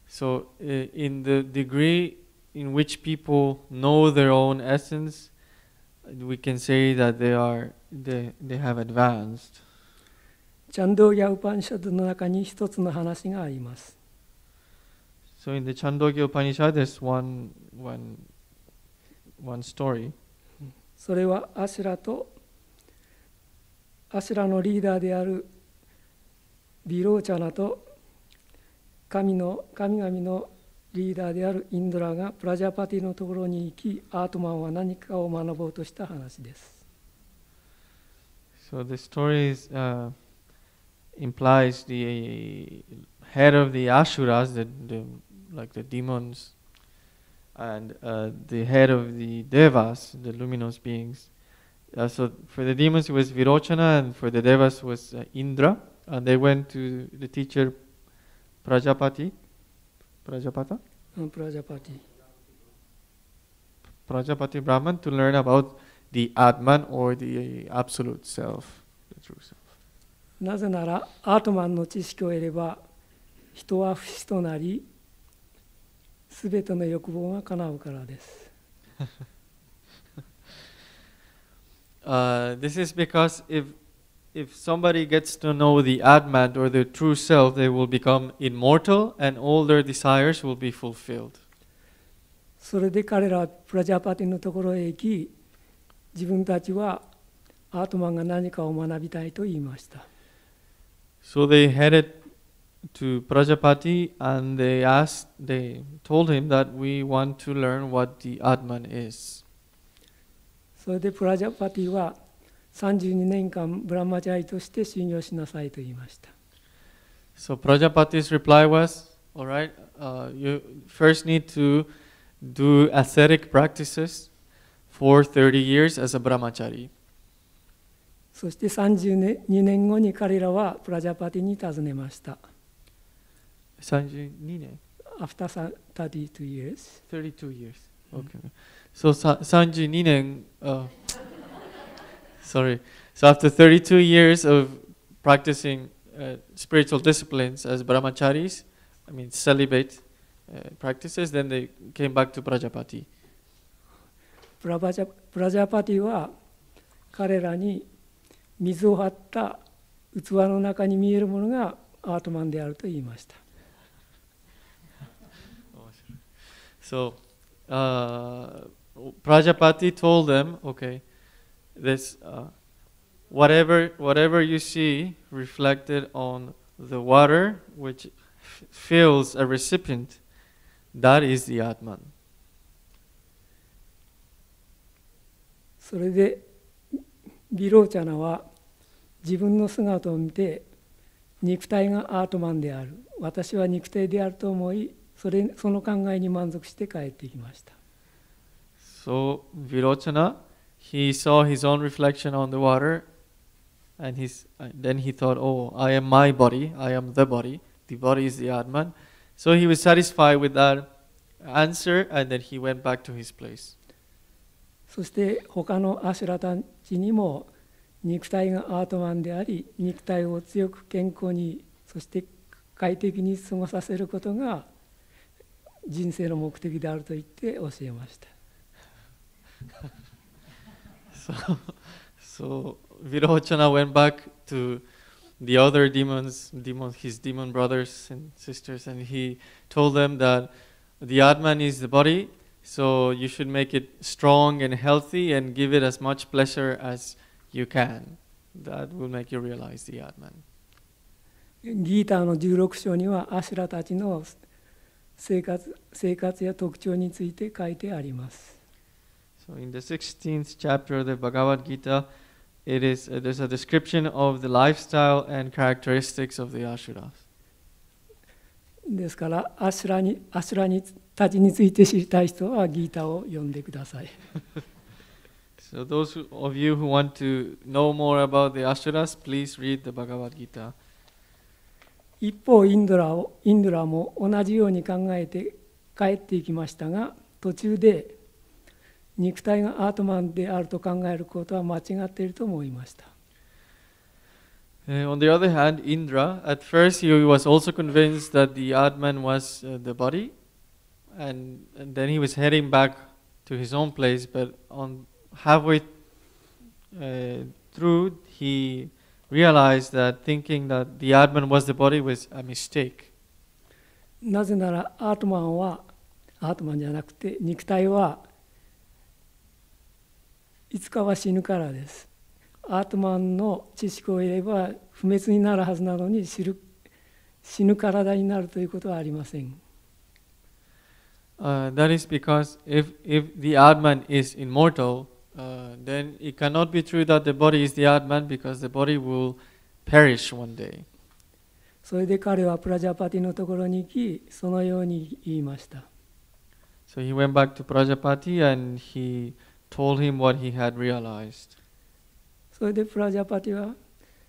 So in the degree in which people know their own essence, we can say that they have advanced. チャンドーギャ・ウパニシャドの中に一つの話があります。So in the Chandogya Upanishad, there's one story. それはアシュラのリーダーであるビローチャナと神々のリーダーであるインドラがプラジャパティのところに行き、アートマンは何かを学ぼうとした話です。So the story implies the head of the Ashuras, like the demons, and the head of the Devas, the luminous beings. So for the demons it was Virochana, and for the Devas was Indra, and they went to the teacher Prajapati Brahman to learn about the Atman or the absolute self, the true self. なぜならアートマンの知識を得れば人は不死となり、すべての欲望が叶うからです。This is because if somebody gets to know the Atman or the true self, they will become immortal and all their desires will be fulfilled. それで彼らはプラジャパティのところへ行き、自分たちはアートマンが何かを学びたいと言いました。So they headed to Prajapati and they told him that we want to learn what the Atman is. それでプラジャパティは32年間ブラマチャリとして修行しなさいと言いました。So Prajapati's reply was, all right, you first need to do ascetic practices for 30 years as a brahmachari. そして32年後に彼らはプラジャパティに尋ねました。32年 After 32 years. 32 years. Okay. So 32年, sorry. So after 32 years of practicing spiritual disciplines as brahmacharis, I mean celibate practices, then they came back to Prajapati. プラジャパティは彼らに水を張った器の中に見えるものがアートマンであると言いました。So Prajapati told them, okay, this whatever you see reflected on the water which fills a recipient, that is the Atman. それでビローチャナは自分の姿を見て肉体がアートマンである、私は肉体であると思い、その考えに満足して帰ってきました。So Virochana, he saw his own reflection on the water, and then he thought, oh, I am my body, I am the body is the Atman. So he was satisfied with that answer, and then he went back to his place. そして他のアシュラたちにも肉体がアートマンであり、肉体を強く健康に、そして快適に過ごさせることが人生の目的であると言って教えました。So Virochana went back to the other his demon brothers and sisters, and he told them that the Atman is the body, so you should make it strong and healthy and give it as much pleasure as you can. That will make you realize the Atman. ギーターの16章にはアシュラたちの生活や特徴について書いてあります。So in the 16th chapter of the Bhagavad Gita, there's a description of the lifestyle and characteristics of the Asuras. ですからアシュラたちについて知りたい人はギータを読んでください。So those of you who want to know more about the Asuras, please read the Bhagavad Gita. 一方インドラも同じように考えて帰っていきましたが、途中で肉体がアートマンであると考えることは間違っていると思いました。On the other hand, Indra, at first he was also convinced that the Atman was the body, and then he was heading back to his own place, but on halfway through, he realized that thinking that the Atman was the body was a mistake. なぜならアートマンじゃなくて肉体はいつかは死ぬからです。アートマンの知識を得れば不滅になるはずなのに死ぬ体になるということはありません。That is because if the Atman is immortal, then it cannot be true that the body is the Atman because the body will perish one day. それで彼はプラジャパティのところに行き、そのように言いました。So he went back to Prajapati and he told him what he had realized. それでプラジャパティは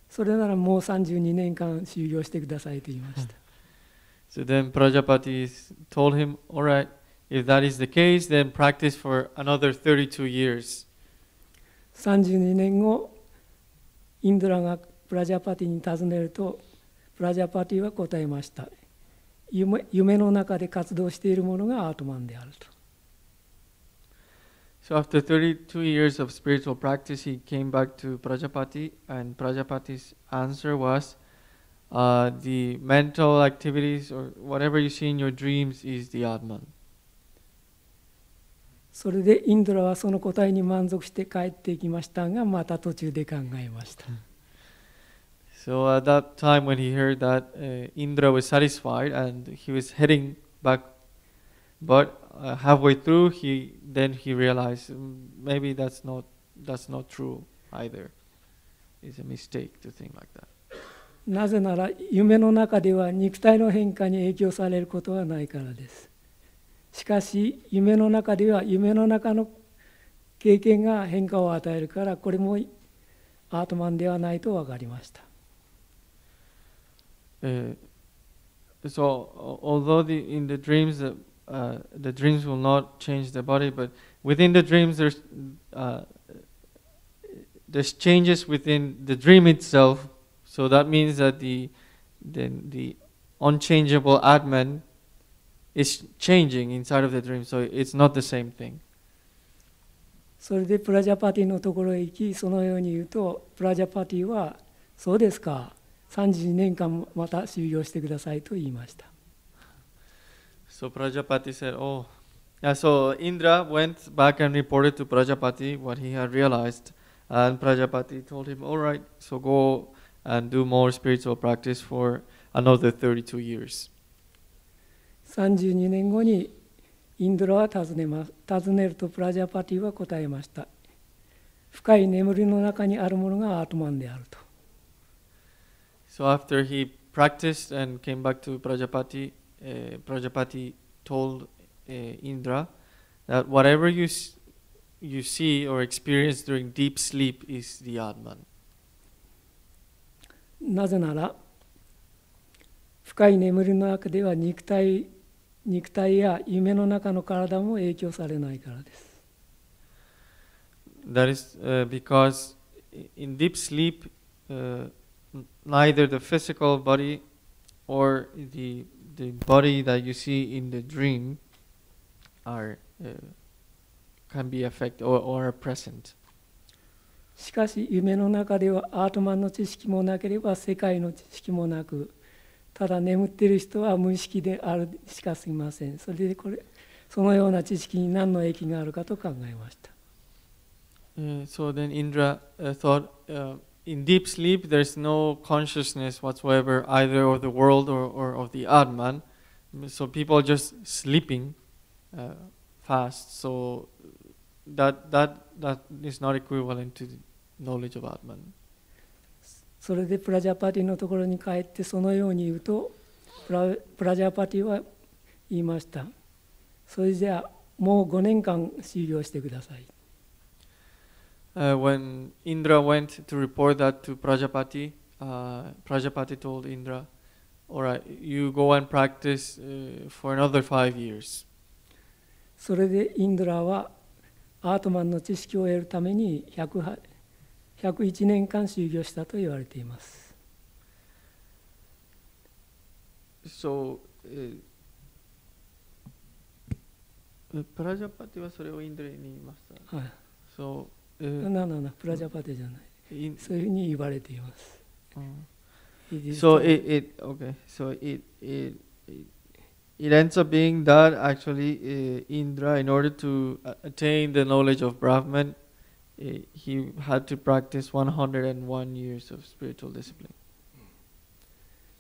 それならもう32年間修行してくださいと言いました。So then Prajapati told him, all right, if that is the case, then practice for another 32 years. 32年後、インドラがププラジャパティに尋ねると、プラジャパティは答えました。夢の中で活動しているものがアートマンであると。So after 32 years of spiritual practice, he came back to Prajapati, and Prajapati's answer was, the mental activities or whatever you see in your dreams is the Atman. それでインドラはその答えに満足して帰っていきましたが、また途中で考えました。So at that time when he heard that, Indra was satisfied and he was heading back, but halfway through he realized maybe that's not true either. It's a mistake to think like that. なぜなら夢の中では肉体の変化に影響されることはないからです。しかし夢の中では夢の中の経験が変化を与えるから、これもアートマンではないと分かりました。So although in the dreams the dreams will not change the body, but within the dreams there's changes within the dream itself. So that means that the unchangeable Atman is changing inside of the dream. So it's not the same thing. それでプラジャパティのところへ行き、そのように言うと、プラジャパティはそうですか、32年間また修行してくださいと言いました。So Prajapati said, "Oh, yeah." So Indra went back and reported to Prajapati what he had realized, and Prajapati told him, "All right, so go and do more spiritual practice for another 32 years." 32年後にインドラは尋ねると、プラジャパティは答えました。深い眠りの中にあるものがアートマンであると。So after he practiced and came back to Prajapati, Prajapati told Indra that whatever you see or experience during deep sleep is the Atman. なぜなら深い眠りの中では肉体や夢の中の体も影響されないからです。That is because in deep sleep, neither the physical body or the body that you see in the dream can be affected or are present. しかし夢の中ではアートマンの知識もなければ世界の知識もなく、ただ眠っている人は無意識であるしかすぎません。それでそのような知識に何の益があるかと考えました。So then Indra thought, in deep sleep there's no consciousness whatsoever either of the world or of the Atman. So people are just sleeping fast. So that is not equivalent to the knowledge of Atman. それでプラジャパティのところに帰ってそのように言うと、プラジャパティは言いました。それじゃあもう5年間修行してください。When Indra went to report that to Prajapati, Prajapati told Indra, "All right, you go and practice for another 5 years." それでインドラはアートマンの知識を得るために101年間修行したと言われています。So, プラジャパティはそれをインドラに言いました。はい。So, プラジャパティじゃない。そういうふうに言われています。So it ends up being that actually Indra, in order to attain the knowledge of Brahman, he had to practice 101 years of spiritual discipline.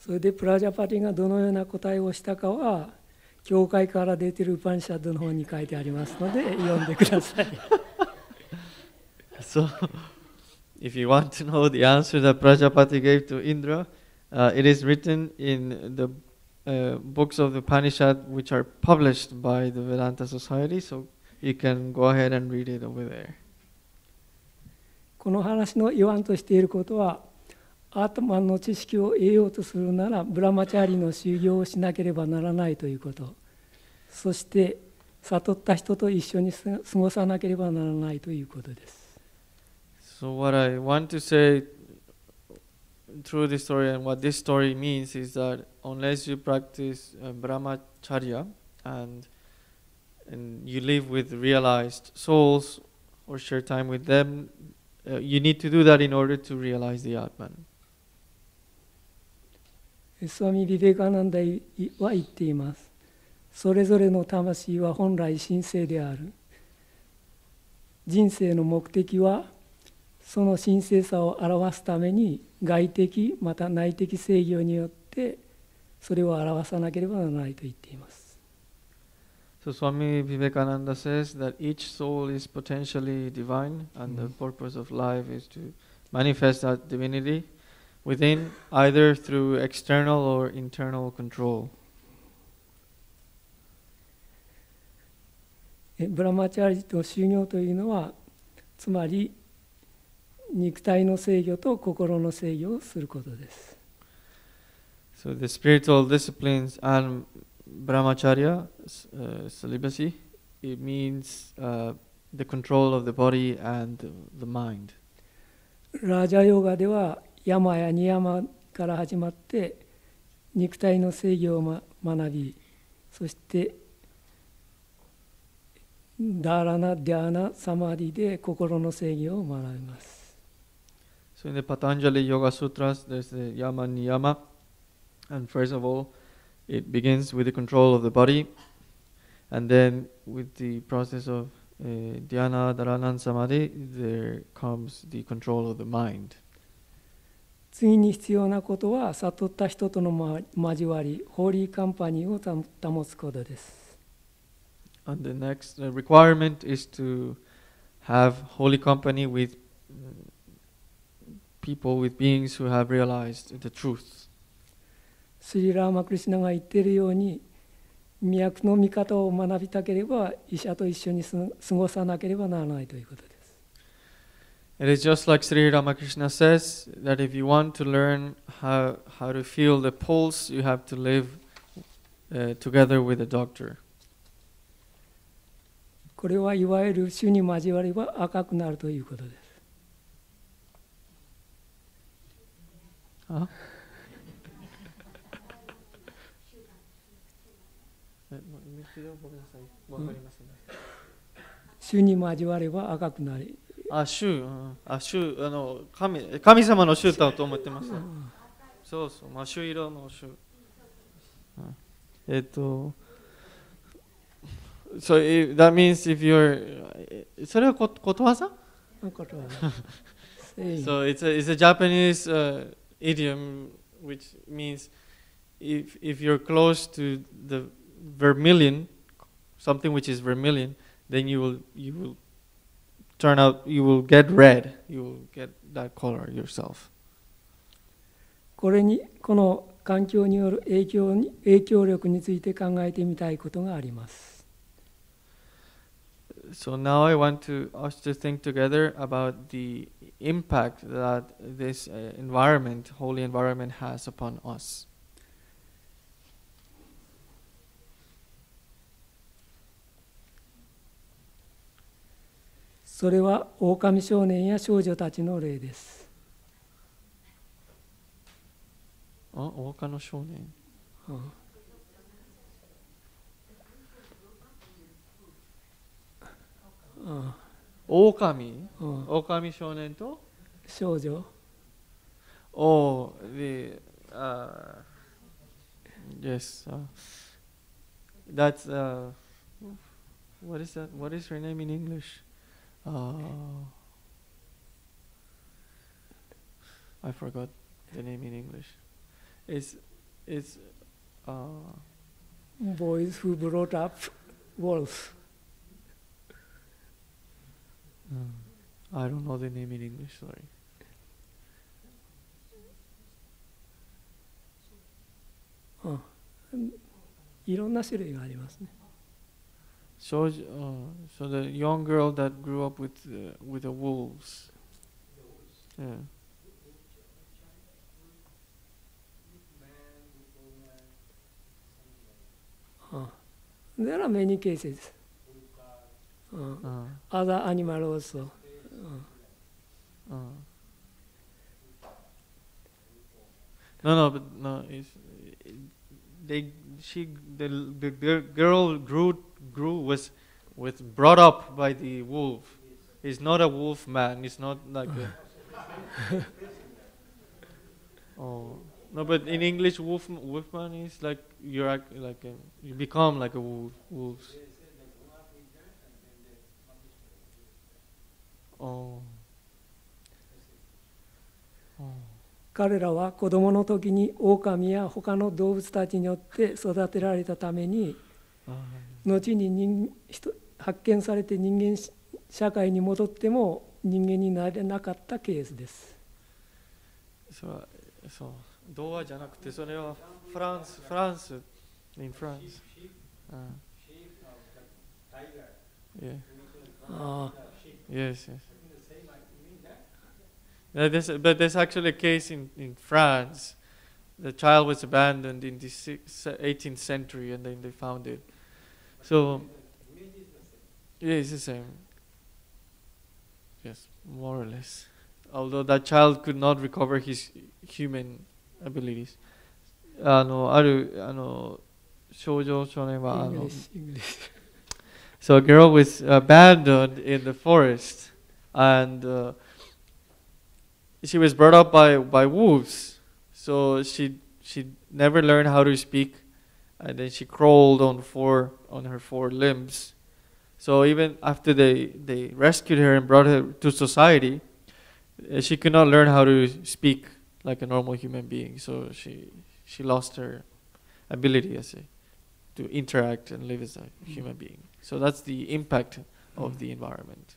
それでプラジャパティがどのような答えをしたかは、教会から出ているウパニシャッドの方に書いてありますので読んでください。So, if you want to know the answer that Prajapati gave to Indra, it is written in the books of the Upanishad which are published by the Vedanta Society, so you can go ahead and read it over there. この話の言わんとしていることは、アートマンの知識を得ようとするならブラマチャーリの修行をしなければならないということ、そして悟った人と一緒に過ごさなければならないということです。So what I want to say through this story, and what this story means is that unless you practice brahmacharya and you live with realized souls or share time with them, you need to do that in order to realize the Atman. スワミ・ビベカナンダは言っています。それぞれの魂は本来神聖である。人生の目的はその神聖さを表すために外的また内的制御によってそれを表さなければならないと言っています。So Swami Vivekananda says that each soul is potentially divine, and the purpose of life is to manifest that divinity within, either through external or internal control. ブラマチャージと修行というのは、つまり肉体の制御と心の制御をすることです。So the spiritual disciplines and brahmacharya, celibacy, it means the control of the body and the mind. ラージャヨガでは山やニヤマから始まって肉体の制御を学び、そしてダーラナ・ディアナ・サマディで心の制御を学びます。So in the Patanjali Yoga Sutras, there's the Yama Niyama, and first of all, it begins with the control of the body, and then with the process of dhyana, dharana, and samadhi, there comes the control of the mind. 次に必要なことは悟った人との交わり、ホーリーカンパニーを保つことです。And the next requirement is to have holy company with people, with beings who have realized the truth. スリラーマクリシュナが言っているように、脈の見方を学びたければ医者と一緒に過ごさなければならないということです。It is just like Sri Ramakrishna says, that if you want to learn how to feel the pulse, you have to live together with a doctor. これはいわゆる主に交われば赤くなるということです。主に交われば赤くなり。神様の主だと思ってます。そうそう、主色の主。So that means if you're, それはことわざ? So it's a Japanese idiom which means if you're close to the vermilion, something which is vermilion, then you will turn out, you will get red, you will get that color yourself. この環境による影響力について考えてみたいことがあります。So now I want us to think together about the impact that this environment, holy environment, has upon us. それは狼少年や少女たちの例です。狼少年。狼少年と少女。Yes. That's what is that? What is her name in English? I forgot the name in English. It's boys who brought up wolves. I don't know the name in English, sorry. いろんな種類がありますね。So the young girl that grew up with the wolves. Yeah. There are many cases. Other animals also. No, but no. They, she, the girl was brought up by the wolf. He's not a wolf man. He's not like a. Oh no, but in English, wolfman is like you become like a wolf. Oh. Oh. 彼らは子供の時に狼や他の動物たちによって育てられたために、後に発見されて人間社会に戻っても人間になれなかったケースです。そう童話じゃなくてそれはフランス in France. Yeah. Yes. But there's actually a case in France. The child was abandoned in the 18th century, and then they found it. So, yeah, it's the same. Yes, more or less. Although that child could not recover his human abilities. ある少女少年はSo a girl was abandoned in the forest, and she was brought up by wolves. So she never learned how to speak, and then she crawled on her four limbs. So even after they rescued her and brought her to society, she could not learn how to speak like a normal human being. So she lost her ability, to interact and live as a human being. So that's the impact of the environment.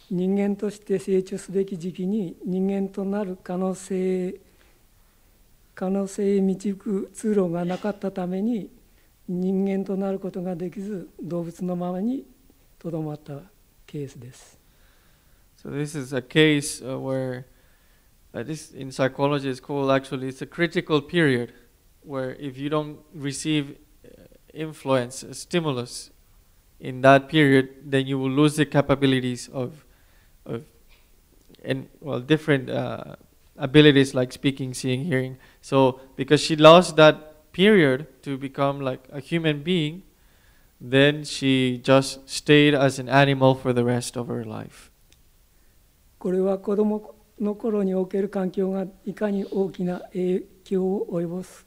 人間として成長すべき時期に人間となる可能性へ導く通路がなかったために人間となることができず動物のままにとどまったケースです。So this is a case where this in psychology is called actually it's a critical period where if you don't receive influence, stimulus in that period, then you will lose the capabilities of different abilities like speaking, seeing, hearing. So because she lost that period to become like a human being, then she just stayed as an animal for the rest of her life. これは子供の頃における環境がいかに大きな影響を及ぼす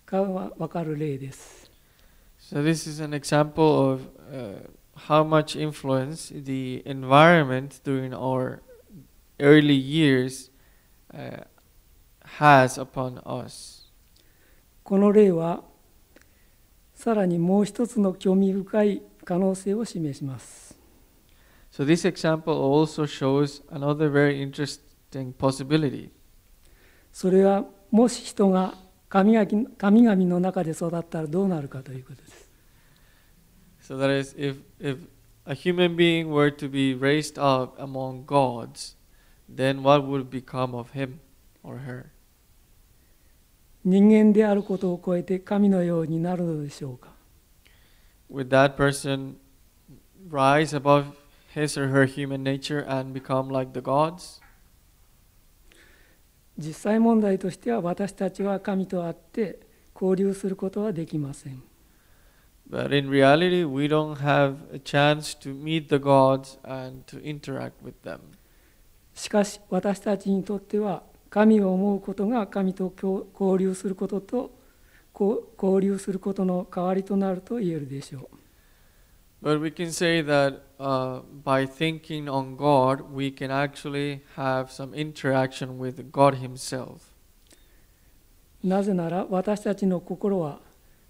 かが分かる例です。So this is an example of how much influence the environment during our early years has upon us. この例はさらにもう一つの興味深い可能性を示します。So this example also shows another very interesting possibility. それはもし人が神々の中で育ったらどうなるかということです。So that is, if a human being were to be raised up among gods, then what would become of him or her? 人間であることを超えて神のようになるのでしょうか。Would that person rise above his or her human nature and become like the gods? 実際問題としては私たちは神と会って交流することはできません。But in reality, we don't have a chance to meet the gods and to interact with them. しかし私たちにとっては神を思うことが神と交流することの代わりとなると言えるでしょう。But we can say that by thinking on God, we can actually have some interaction with God Himself. なぜなら私たちの心は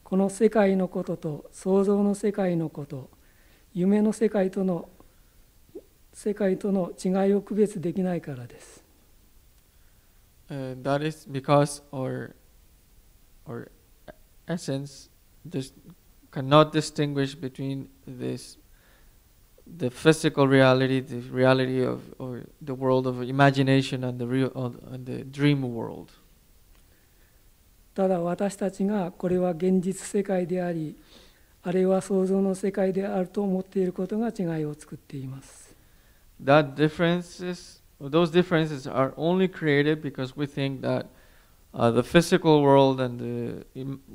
この世界のことと創造の世界のこと、夢の世界との違いを区別できないからです。That is because our essence cannot distinguish between the physical reality, the reality of or the world of imagination and the dream world. ただ私たちがこれは現実世界であり、あれは創造の世界であると思っていることが違いを作っています。Those differences are only created because we think that the physical world and the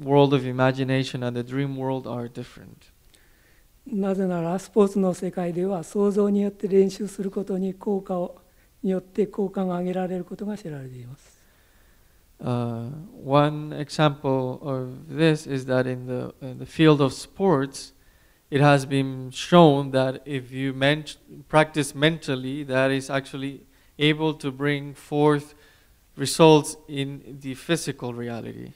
world of imagination and the dream world are different. なぜならスポーツの世界では想像によって練習することによって効果が上げられることが知られています。One example of this is that in the field of sports, it has been shown that if you practice mentally, that is actually able to bring forth results in the physical reality.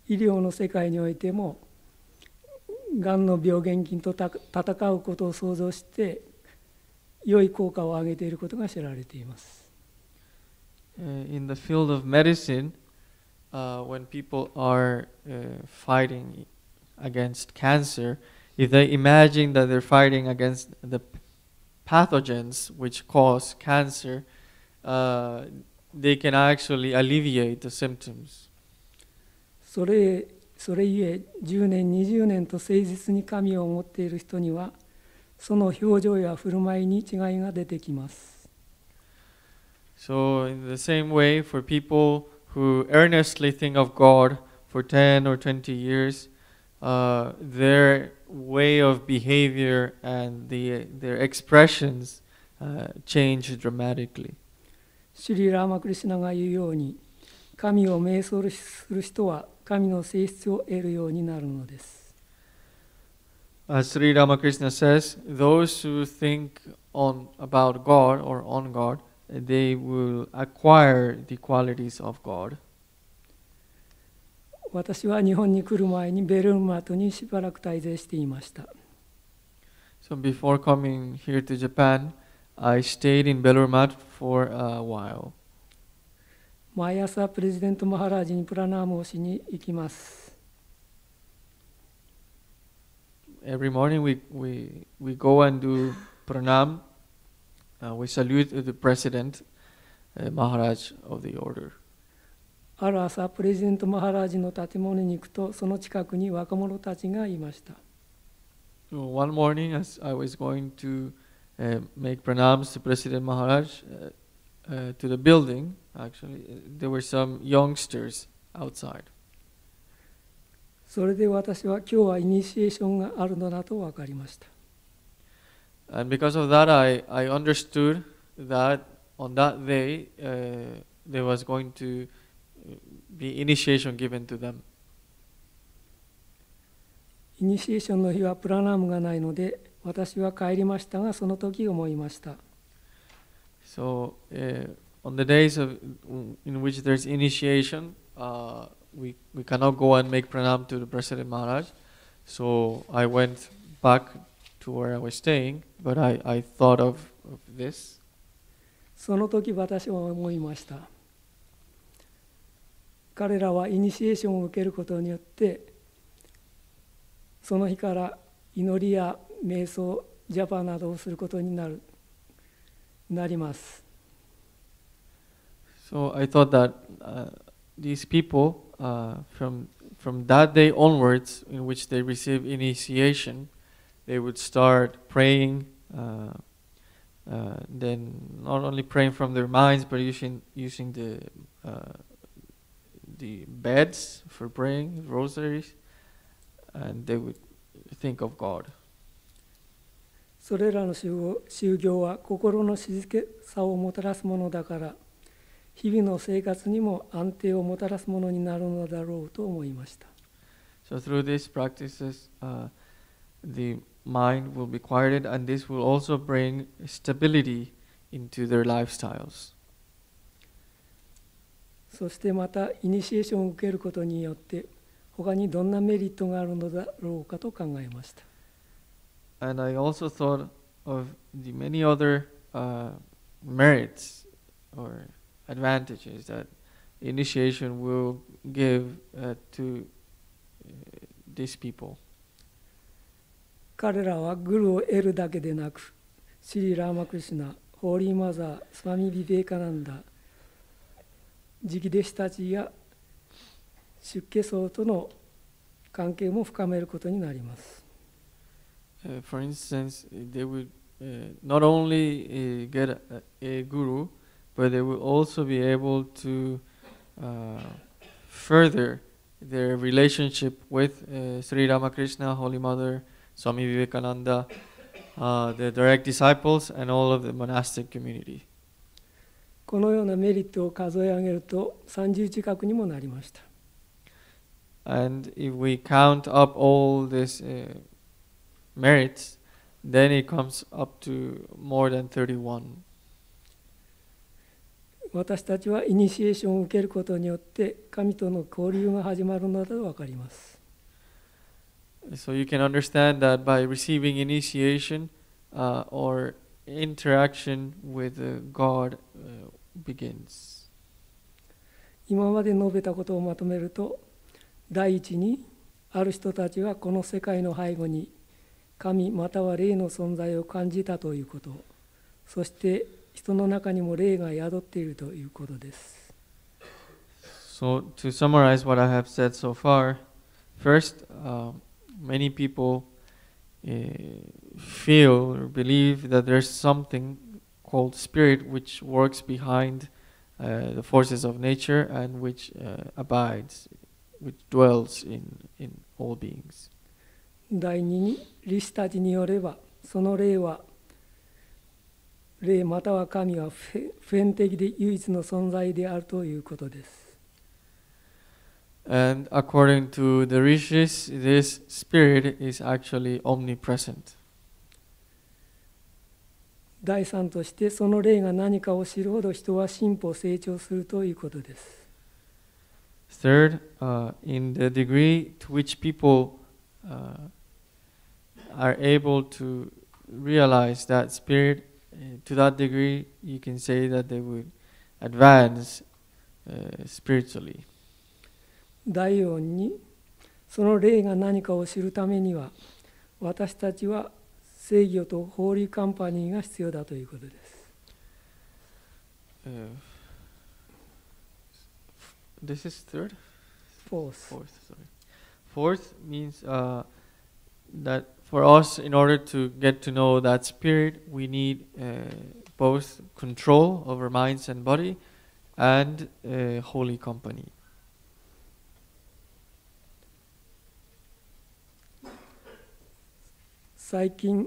医療の世界においても、がんの病原菌と戦うことを想像して良い効果を上げていることが知られています。In the field of medicine, when people are fighting against cancer, if they imagine that they're fighting against the pathogens which cause cancer, they can actually alleviate the symptoms. それゆえ10年20年と誠実に神を持っている人にはその表情や振る舞いに違いが出てきます。So in the same way, for people who earnestly think of God for 10 or 20 years, their way of behavior and their expressions change dramatically. シュリー・ラーマクリシュナが言うように、神を瞑想する人は神の性質を得るようになるのです。As Sri Ramakrishna says, those who think about God or on God, they will acquire the qualities of God. 私は日本に来る前にベルンマートにしばらく滞在していました。So before coming here to Japan, I stayed in Belur-Mat for a while. 毎朝プレジデントマハラージにプラナームをしに行きます。Every morning we go and do pranam. We salute the president, Maharaj of the order. ある朝プレジデントマハラージの建物に行くとその近くに若者たちがいました。So one morning, as I was going to make pranams to President Maharaj to the building, actually, there were some youngsters outside. それで私は今日はイニシエーションがあるのだと分かりました。And because of that, I understood that on that day there was going to be initiation given to them. イニシエーションの日はプラナームがないので私は帰りましたがその時思いました。So on the days in which there's initiation, we cannot go and make pranam to the President Maharaj. So I went back to where I was staying, but I thought of this. その時私は思いました。彼らはイニシエーションを受けることによってその日から祈りや瞑想、ジャパなどをすることになります。So I thought that these people, from that day onwards, in which they receive initiation, they would start praying. Then not only praying from their minds, but using the beds for praying, rosaries, and they would think of God. それらの修行は心の静けさをもたらすものだから日々の生活にも安定をもたらすものになるのだろうと思いました。So through these practices, the mind will be quieted, and this will also bring stability into their lifestyles. そしてまたイニシエーションを受けることによって他にどんなメリットがあるのだろうかと考えました。And I also thought of the many other merits or advantages that initiation will give to these people. 彼らはグルを得るだけでなく、シリ・ラーマクリシュナ、ホーリーマザー、スワミ・ビベーカナンダ、次期弟子たちや出家僧との関係も深めることになります。For instance, they would not only get a guru, but they will also be able to further their relationship with Sri Ramakrishna, Holy Mother, Swami Vivekananda, the direct disciples, and all of the monastic community. このようなメリットを数え上げると30近くにもなりました。And if we count up all these merits, then it comes up to more than 31. 私たちはイニシエーションを受けることによって神との交流が始まるのだと分かります。So you can understand that by receiving initiation or interaction with God begins. 今まで述べたことをまとめると、第一にある人たちはこの世界の背後に神または霊の存在を感じたということ、そして人の中にも霊が宿っているということです。So to summarize what I have said so far, first, many people feel or believe that there's something called spirit which works behind the forces of nature and which abides, which dwells in all beings. 第二にリシたちによれば、その霊または神は普遍的で唯一の存在であるということです。And according to the rishis, this spirit is actually omnipresent. 第三として、その霊が何かを知るほど人は進歩成長するということです。Third, in the degree to which people are able to realize that spirit, to that degree, you can say that they would advance spiritually. 第四に、その霊が何かを知るためには、私たちは制御とホーリーカンパニーが必要だということです。This is third? Fourth. Fourth means that for us, in order to get to know that spirit, we need both control over minds and body and holy company. 最近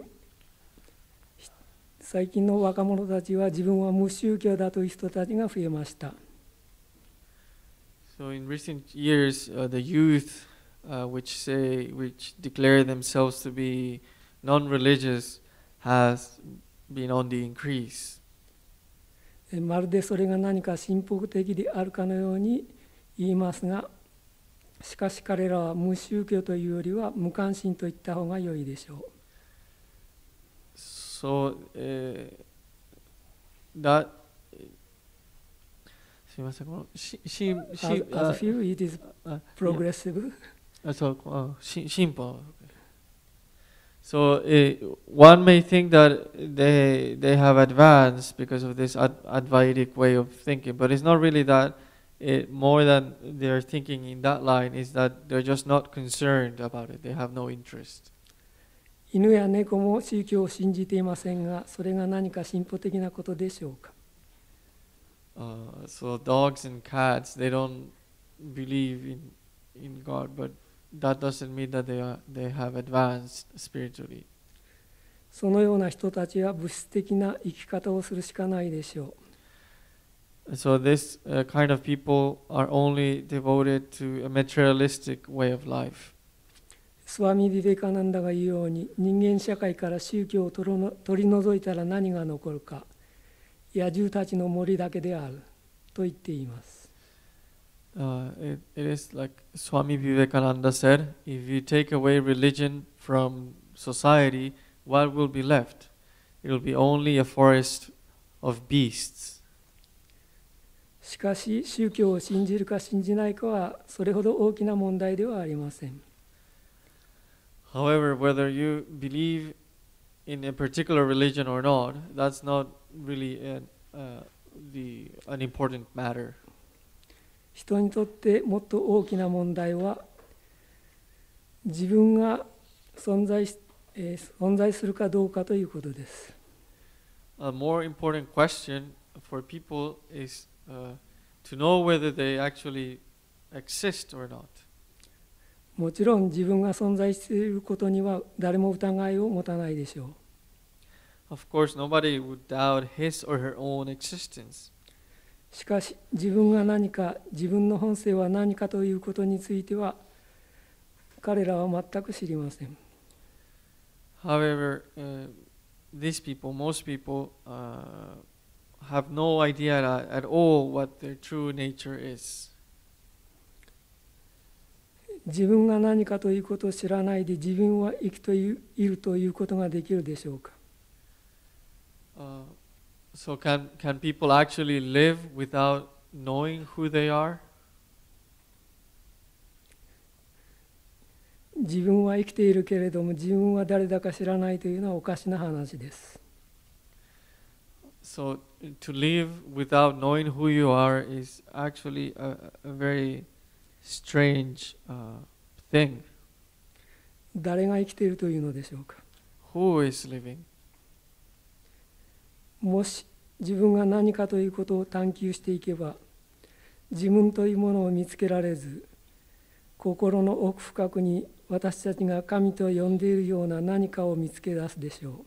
の若者たちは自分は無宗教だという人たちが増えました。So in recent years, the youth, which declare themselves to be non-religious, has been on the increase. まるでそれが何か進歩的であるかのように言いますが、しかし彼らは無宗教というよりは無関心と言った方が良いでしょう。So that すみません、このAs few it is progressive.進歩。So one may think that they have advanced because of this Advaitic way of thinking, but it's not really that. More than they're thinking in that line is that they're just not concerned about it. They have no interest. 犬や猫も宗教を信じていませんが、それが何か進歩的なことでしょうか。So dogs and cats, they don't believe in God, but that doesn't mean that they have advanced spiritually. そのような人たちは物質的な生き方をするしかないでしょう。So this kind of people are only devoted to a materialistic way of life. スワミ・ビベカナンダが言うように、人間社会から宗教を取り除いたら何が残るか、野獣たちの森だけであると言っています。It is like Swami Vivekananda said, if you take away religion from society, what will be left? It will be only a forest of beasts. しかし、宗教を信じるか信じないかはそれほど大きな問題ではありません。However, whether you believe in a particular religion or not, that's not really an important matter. 人にとってもっと大きな問題は、自分が存在するかどうかということです。A more important question for people is to know whether they actually exist or not. もちろん自分が存在していることには誰も疑いを持たないでしょう。Of course, nobody would doubt his or her own existence. しかし自分が何か、自分の本性は何かということについては彼らは全く知りません。However, these people, most people, have no idea at all what their true nature is. 自分が何かということを知らないで自分は生きているということができるでしょうか。So can people actually live without knowing who they are? 自分は生きているけれども自分は誰だか知らないというのはおかしな話です。So to live without knowing who you are is actually a very strange thing. 誰が生きているというのでしょうか。Who is living? もし自分が何かということを探求していけば、自分というものを見つけられず、心の奥深くに私たちが神と呼んでいるような何かを見つけ出すでしょ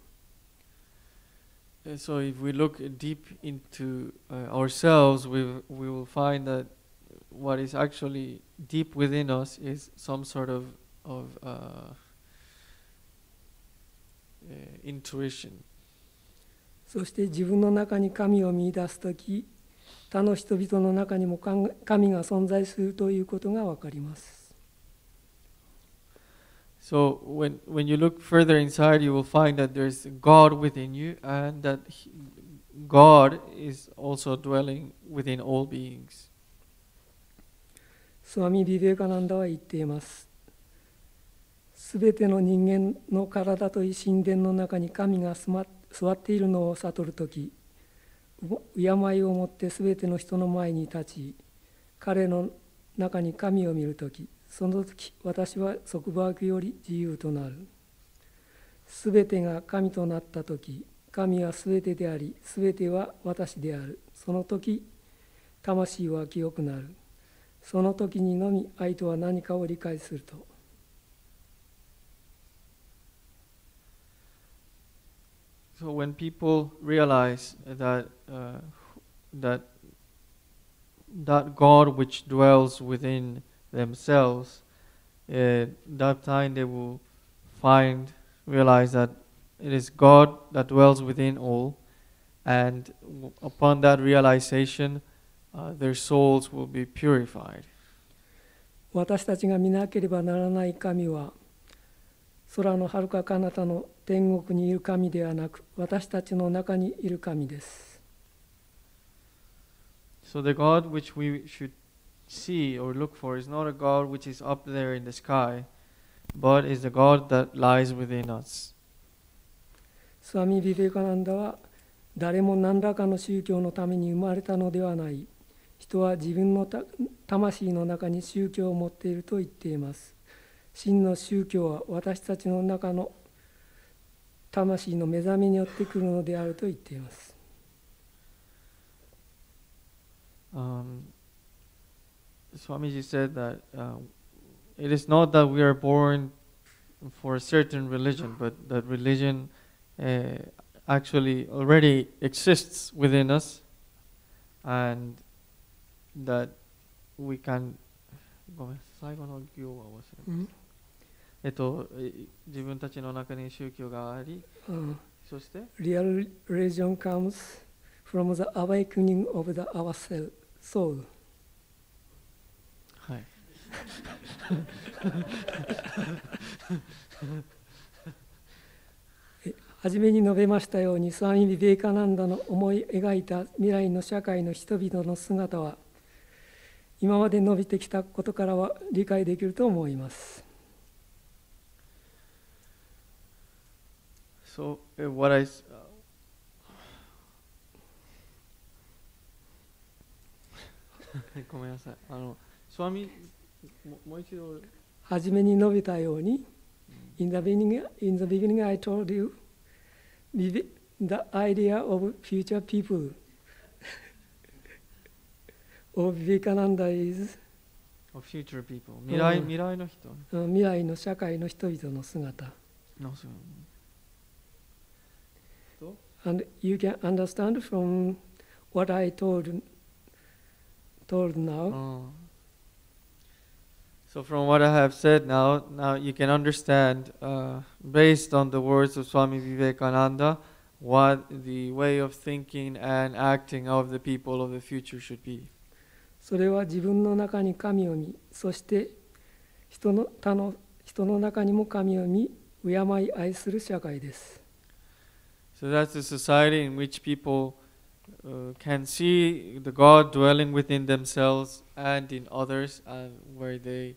う。So if we look deep into ourselves, we will find that what is actually deep within us is some sort of intuition. そして自分の中に神を見出すとき、他の人々の中にも神が存在するということがわかります。So when you look further inside, you will find that there is God within you, and that God is also dwelling within all beings. スワミ・ビベーカナンダは言っています。すべての人間の体という神殿の中に神が座っているのを悟るとき、敬いをもってすべての人の前に立ち、彼の中に神を見るとき、その時私は束縛より自由となる。すべてが神となったとき、神はすべてであり、すべては私である。その時、魂は清くなる。その時にのみ愛とは何かを理解すると。So when people realize that God which dwells within themselves, that time they will realize that it is God that dwells within all, and upon that realization, their souls will be purified. 私たちが見なければならない神は、空の遥か彼方の天国にいる神ではなく、私たちの中にいる神です。So the God which we should see or look for is not a God which is up there in the sky, but is the God that lies within us. スワミ・ビベーカナンダは、誰も何らかの宗教のために生まれたのではない。人は自分の魂の中に宗教を持っていると言っています。真の宗教は私たちの中の魂の目覚めによってくるのであると言っています。Swamiji said that it is not that we are born for a certain religion, but that religion actually already exists within us, and that we can ごめん、最後の行は忘れました。自分たちの中に宗教があり、そして Real religion comes from the awakening of our soul. はい。初めに述べましたように、スワミ・ビベーカナンダの思い描いた未来の社会の人々の姿は、今まで述べてきたことからは理解できると思います。So what I ごめんなさい。スワミもう一度。初めに述べたように、in the beginning I told you the idea of future people of Vivekananda is of future people. うん未来の人。未来の社会の人々の姿。のそう And you can understand from what I told now. So from what I have said now you can understand, based on the words of Swami Vivekananda, what the way of thinking and acting of the people of the future should be. それは自分の中に神を見、そして人の中にも神を見、敬い愛する社会です。So that's a society in which people can see the God dwelling within themselves and in others, and where they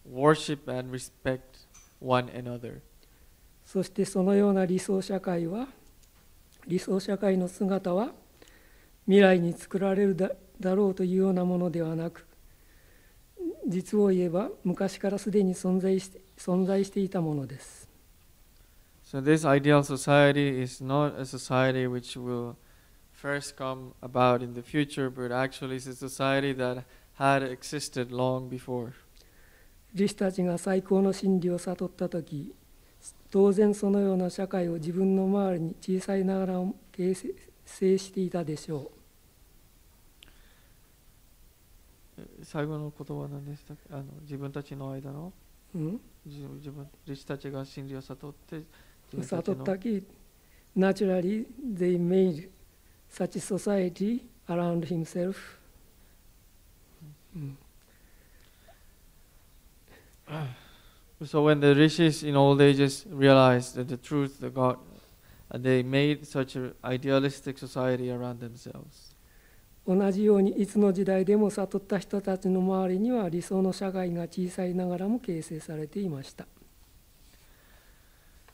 worship and respect one another. そしてそのような理想社会の姿は未来に作られるだろうというようなものではなく、実を言えば昔からすでに存在していたものです。So this ideal society is not a society which will first come about in the future, but actually it's a society that had existed long before. 弟子たちが最高の真理を悟ったとき、当然そのような社会を自分の周りに小さいながらも形成していたでしょう。最後の言葉は何でしたっけ？自分たちの間の、弟子たちが真理を悟って悟ったき、naturally they made such a society around himself. So when the rishis in old ages realized that the truth, the God, they made such an idealistic society around themselves. 同じようにいつの時代でも悟った人たちの周りには理想の社会が小さいながらも形成されていました。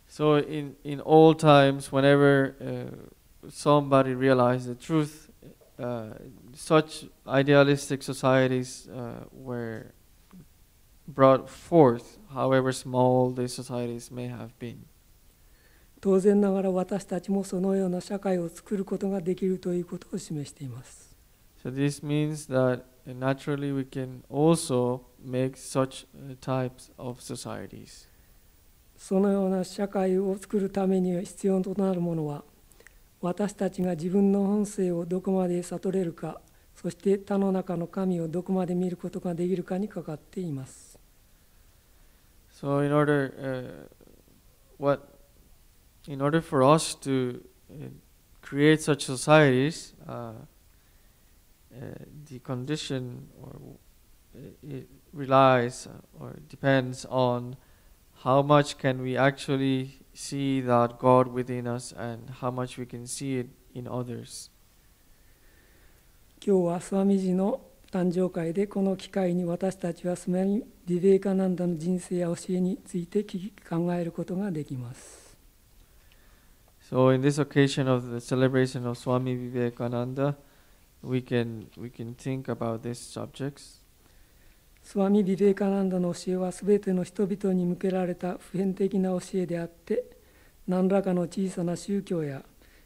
So in old times, whenever somebody realized the truth, such idealistic societies were brought forth, however small these societies may have been. 当然ながら私たちもそのような社会を作ることができるということを示しています。So this means that naturally we can also make such types of societies. そのような社会を作るために必要となるものは、私たちが自分の本性をどこまで悟れるか、そして他の中の神をどこまで見ることができるかにかかっています。So in order for us to create such societies, the condition it relies or depends on how much can we actually see that God within us and how much we can see it in others. 今日はスワミジの誕生会でこの機会に私たちはスワミ・ビベーカナンダの人生や教えについて考えることができます。So in this occasion of the celebration of Swami Vivekananda, we can think about these subjects. スワミ・ビベーカナンダの教えはすべての人々に向けられた普遍的な教えであって、何らかの小さな宗教や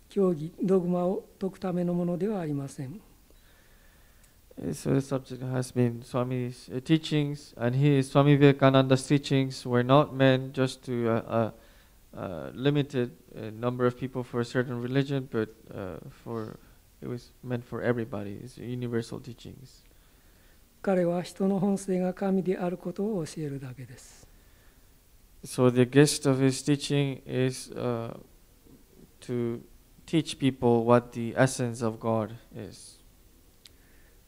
教義、ドグマを説くためのものではありません。So the subject has been Swami's teachings, and Swami Vivekananda's teachings were not meant just to a limited number of people for a certain religion, but it was meant for everybody. It's universal teachings. 彼は人の本性が神であることを教えるだけです。So the gist of his teaching is to teach people what the essence of God is.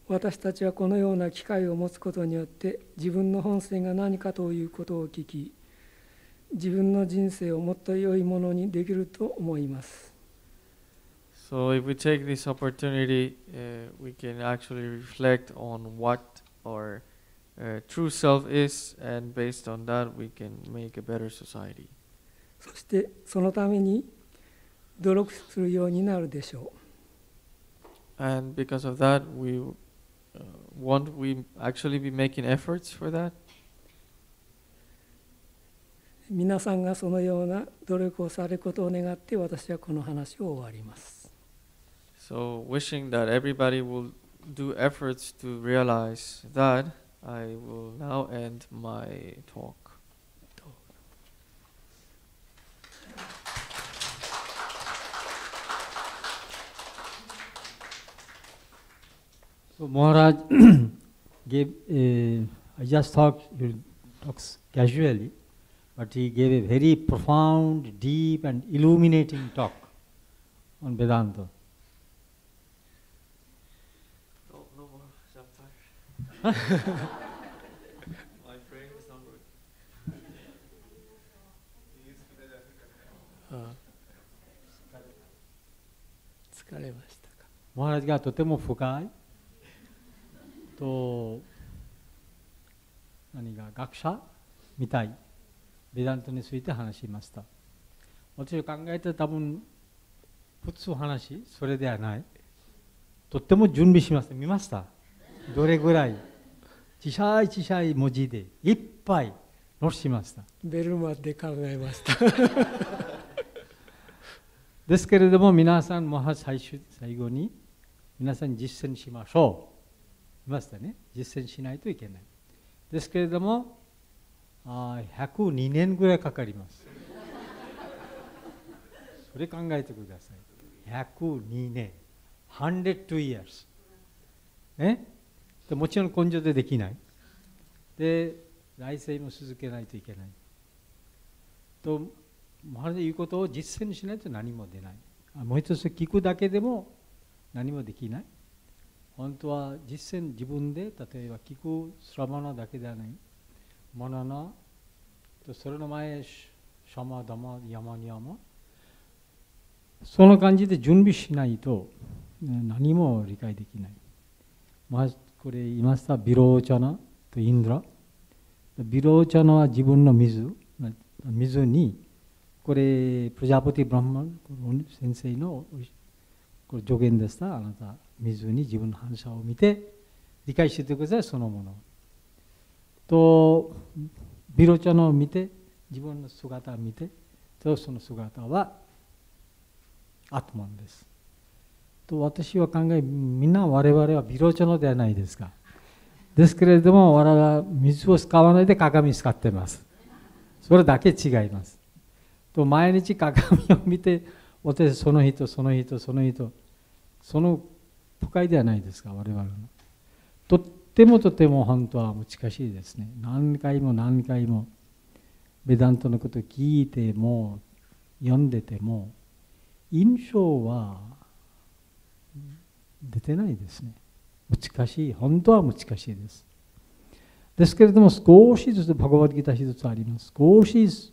私たちはこのような機会を持つことによって自分の本性が何かということを聞き、自分の人生をもっと良いものにできると思います。So if we take this opportunity, we can actually reflect on what our true self is, and based on that we can make a better society. そしてそのために努力するようになるでしょう。And because of that, won't we actually be making efforts for that? 皆さんがそのような努力をされることを願って私はこの話を終わります。So wishing that everybody will do efforts to realize that, I will now end my talk. So Maharaj gave, I just thought he talks casually, but he gave a very profound, deep and illuminating talk on Vedanta. No more chapter. My brain is not working. 疲れましたか。マハラジがとても深いと学者みたいベダントについて話しました。私が考えて多分普通話それではない。とっても準備しました。見ました。どれぐらい小さい文字でいっぱい載しました。ベルマで考えました。ですけれども皆さんも最後に皆さん実践しましょう。見ましたね。実践しないといけない。ですけれども102年ぐらいかかります。それ考えてください。102年。102 years。もちろん根性でできない。で、来世も続けないといけない。と、マハラジが言うことを実践しないと何も出ない。もう一つ聞くだけでも何もできない。本当は実践自分で、例えば聞くスラマナだけではない。マナナ、それの前、シャマダマ、ヤマニヤマ。その感じで準備しないと何も理解できない。これ言いました、ビローチャナとインドラ。ビローチャナは自分の水に、これ、プラジャパティ・ブランマン先生のこれ助言でした。あなた、水に自分の反射を見て、理解してください、そのもの。と、ビローチャナを見て、自分の姿を見て、とその姿は、アトマンです。と私は考え、みんな我々はビローチャノではないですか。ですけれども、我々は水を使わないで鏡使っています。それだけ違います。と毎日鏡を見て、私その人、その不快ではないですか、我々の。とっても本当は難しいですね。何回もベダントのことを聞いても、読んでても、印象は出てないですね。難しい。本当は難しいです。ですけれども、少しずつバガバッドギター一つあります。少し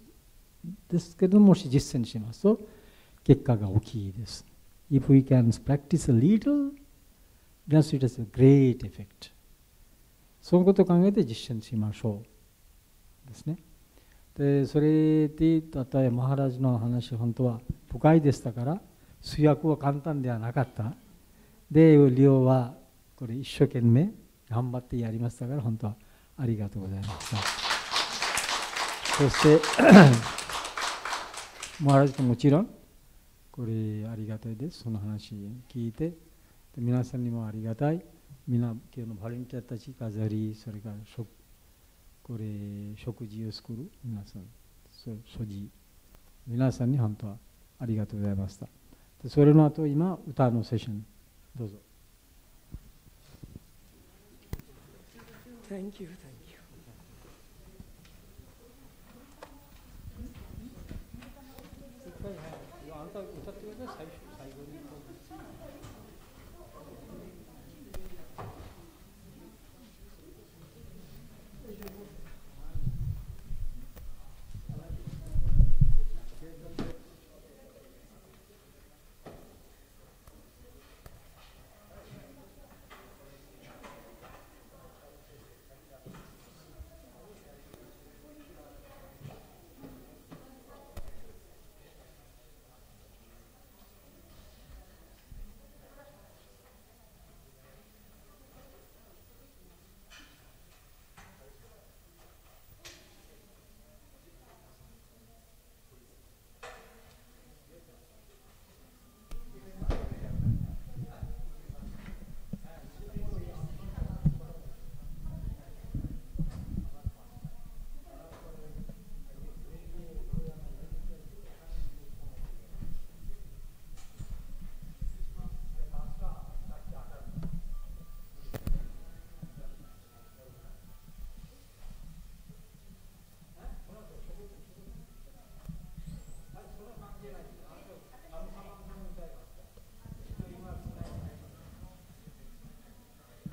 ですけれども、もし実践しますと、結果が大きいです。If we can practice a little, then it has a great effect. そのことを考えて実践しましょう。ですね。で、それで、例えばマハラジの話、本当は深いでしたから、主役は簡単ではなかった。で、リオはこれ一生懸命頑張ってやりましたから、本当はありがとうございました。そして、マハラジともちろん、これありがたいです。その話聞いて、皆さんにもありがたい。今日のボランティアたち、飾り、それからこれ食事を作る皆さん、皆さんに本当はありがとうございました。それの後、今、歌のセッション、どうぞ。Thank you. あなた歌ってください、最後に。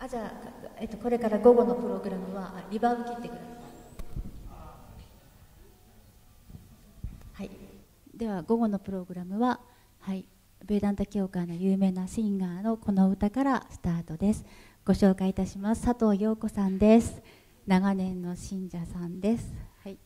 じゃあ、これから午後のプログラムはリバーブ切ってください。はい、では午後のプログラムは、はい、ベーダンタ教会の有名なシンガーのこの歌からスタートです。ご紹介いたします。佐藤陽子さんです。長年の信者さんです。はい。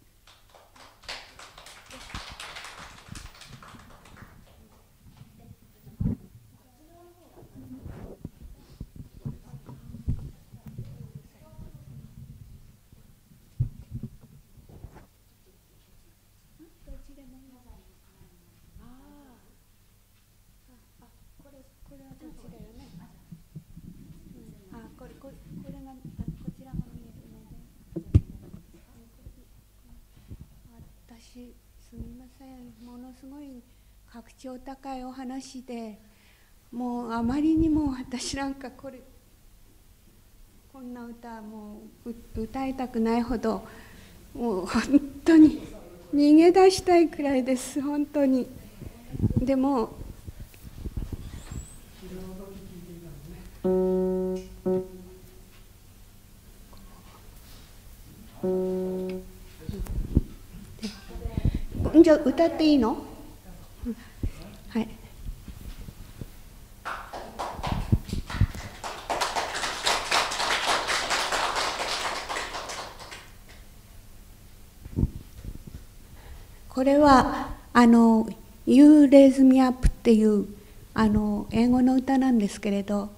すみません、ものすごい格調高いお話で、もうあまりにも私なんかこんな歌もう歌いたくないほど、もう本当に逃げ出したいくらいです、本当に。でもじゃあ歌っていいの？はい。これはYou Raise Me Up っていう英語の歌なんですけれど、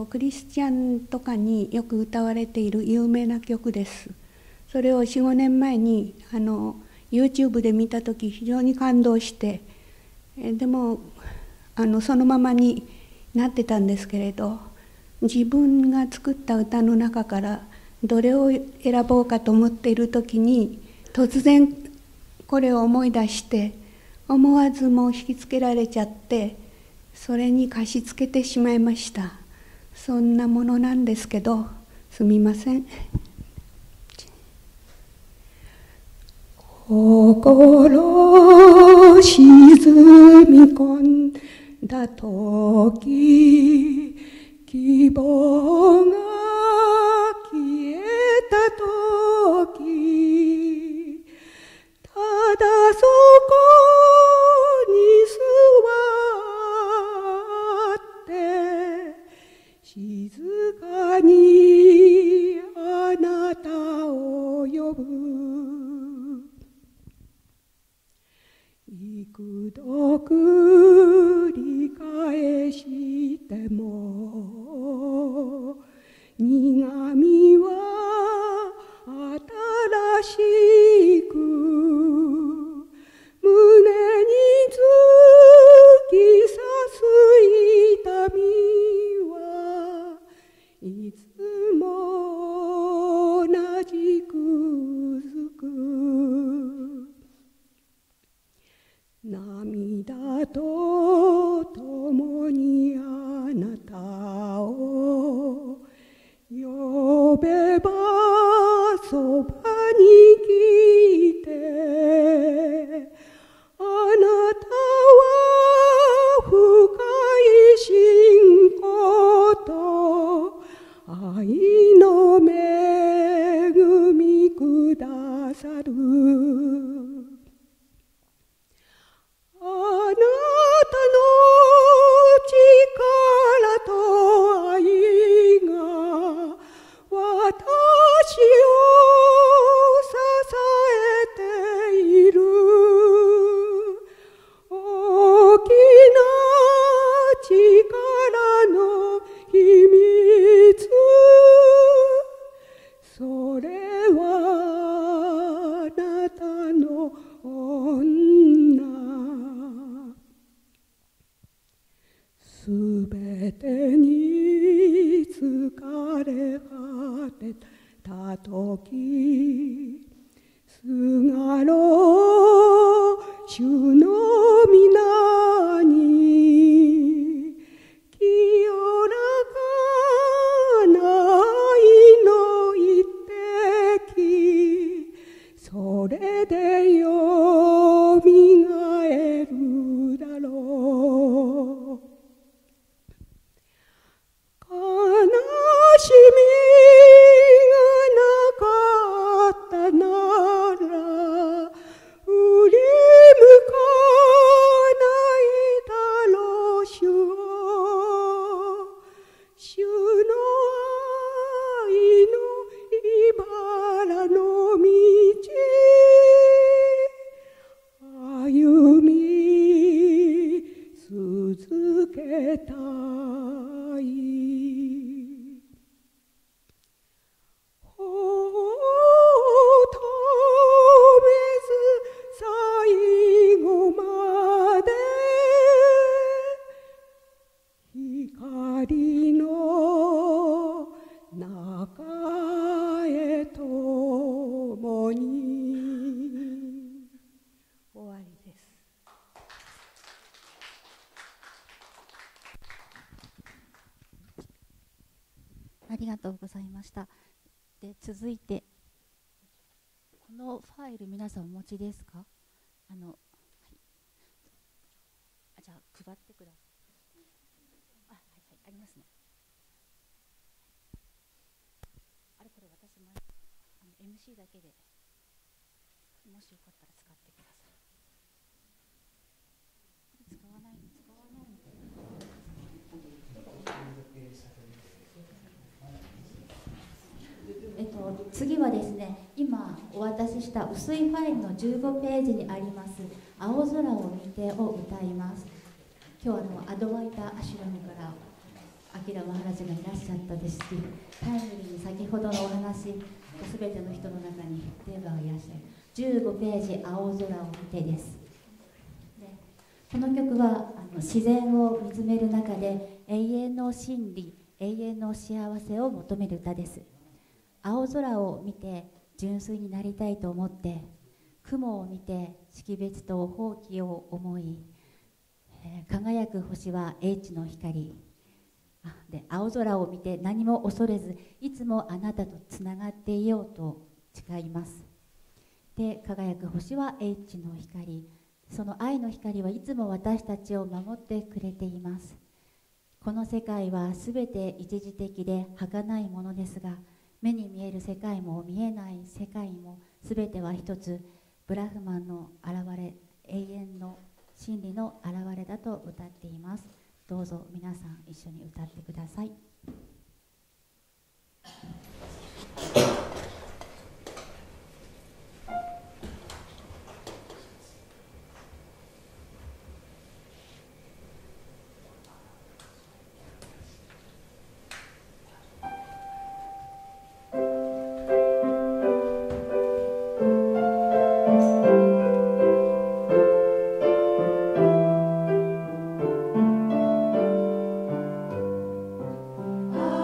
クリスチャンとかによく歌われている有名な曲です。それを4、5年前にYouTube で見たとき非常に感動して、でもそのままになってたんですけれど、自分が作った歌の中からどれを選ぼうかと思っているときに突然これを思い出して、思わずもう引きつけられちゃって、それに貸し付けてしまいました。そんなものなんですけど、すみません。心沈み込んだとき、希望が消えたとき、ただそこに座って静かにあなたを呼ぶ。幾度繰り返しても苦みは新しく胸に突き刺す痛みはいつも同じく続く。涙と共にあなたを呼べばそばに来て、あなたは深い信仰と愛の恵みくださる。あなたの力と愛が私を支えている。大きな力の秘密、それはあなたの女。すべてに疲れ果てたとき、すがろう主の皆に、清らかな愛の一滴、それでよみがえるだろう。悲けたいほとべず最後まで光の中へ共に終わりです。ありがとうございました。で、続いてこのファイル皆さんお持ちですか？はい、じゃあ配ってください。はいはい、ありますね。あれこれ私もMC だけでもしよかったら使ってください。使わないの。次はですね、今お渡しした薄いファイルの15ページにあります「青空を見て」を歌います。今日アドワイタ・アシュラムからアキラ・マハラジがいらっしゃったですし、タイムリーに先ほどのお話、すべての人の中にデーバがいらっしゃる15ページ「青空を見て」です。でこの曲は自然を見つめる中で永遠の真理、永遠の幸せを求める歌です。青空を見て純粋になりたいと思って、雲を見て識別と放棄を思い、輝く星は英知の光で、青空を見て何も恐れずいつもあなたとつながっていようと誓います。で、輝く星は英知の光、その愛の光はいつも私たちを守ってくれています。この世界はすべて一時的で儚いものですが、目に見える世界も見えない世界もすべては一つ、ブラフマンの現れ、永遠の真理の現れだと歌っています。どうぞ皆さん一緒に歌ってください。青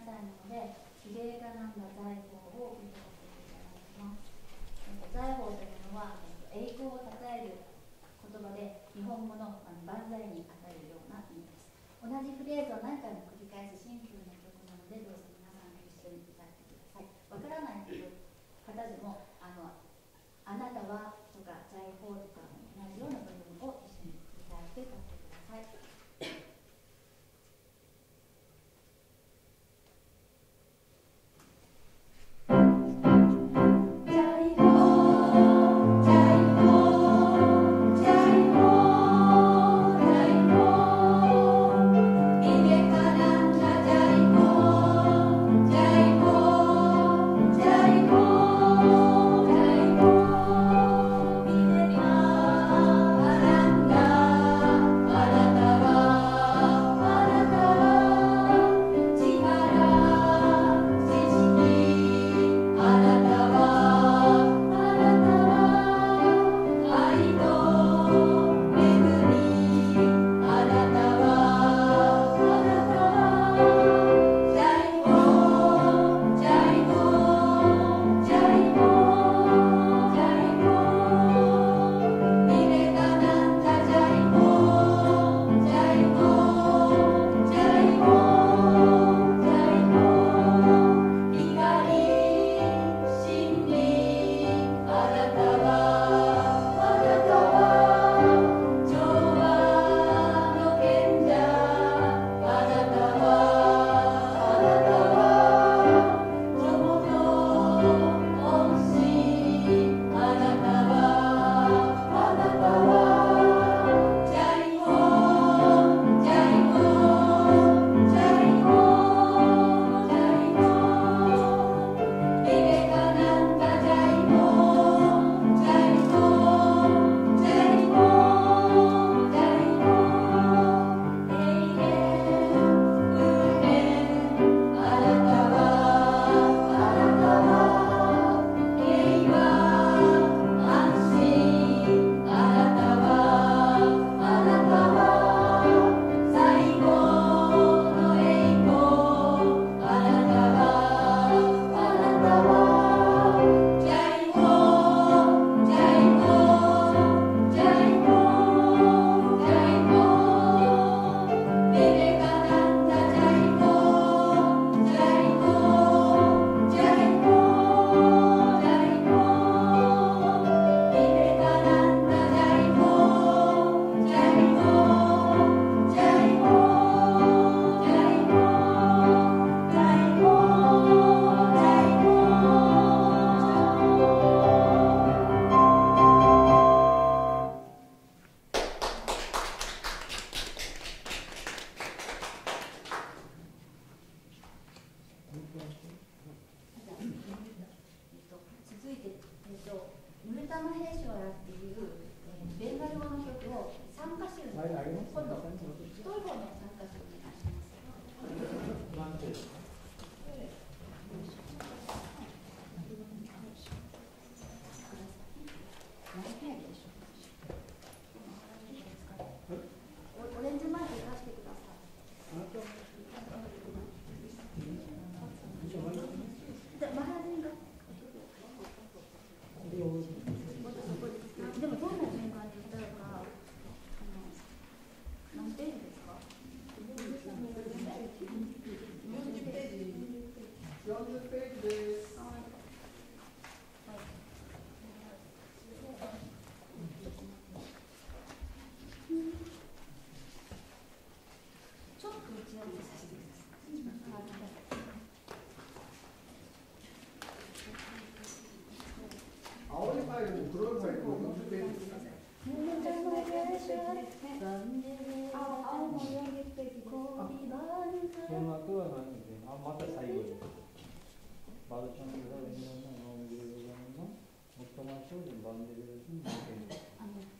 さいなので、比例がなんだ財宝を歌わせていただきます。財宝というのは、栄光をたたえる言葉で、日本語の万歳に与えるような意味です。同じフレーズを何回も繰り返すシンプルな曲なので、どうぞ皆さんと一緒に歌ってください。わからない方でも、あなたはとか財宝とか同じような部分を一緒に歌って歌ってください。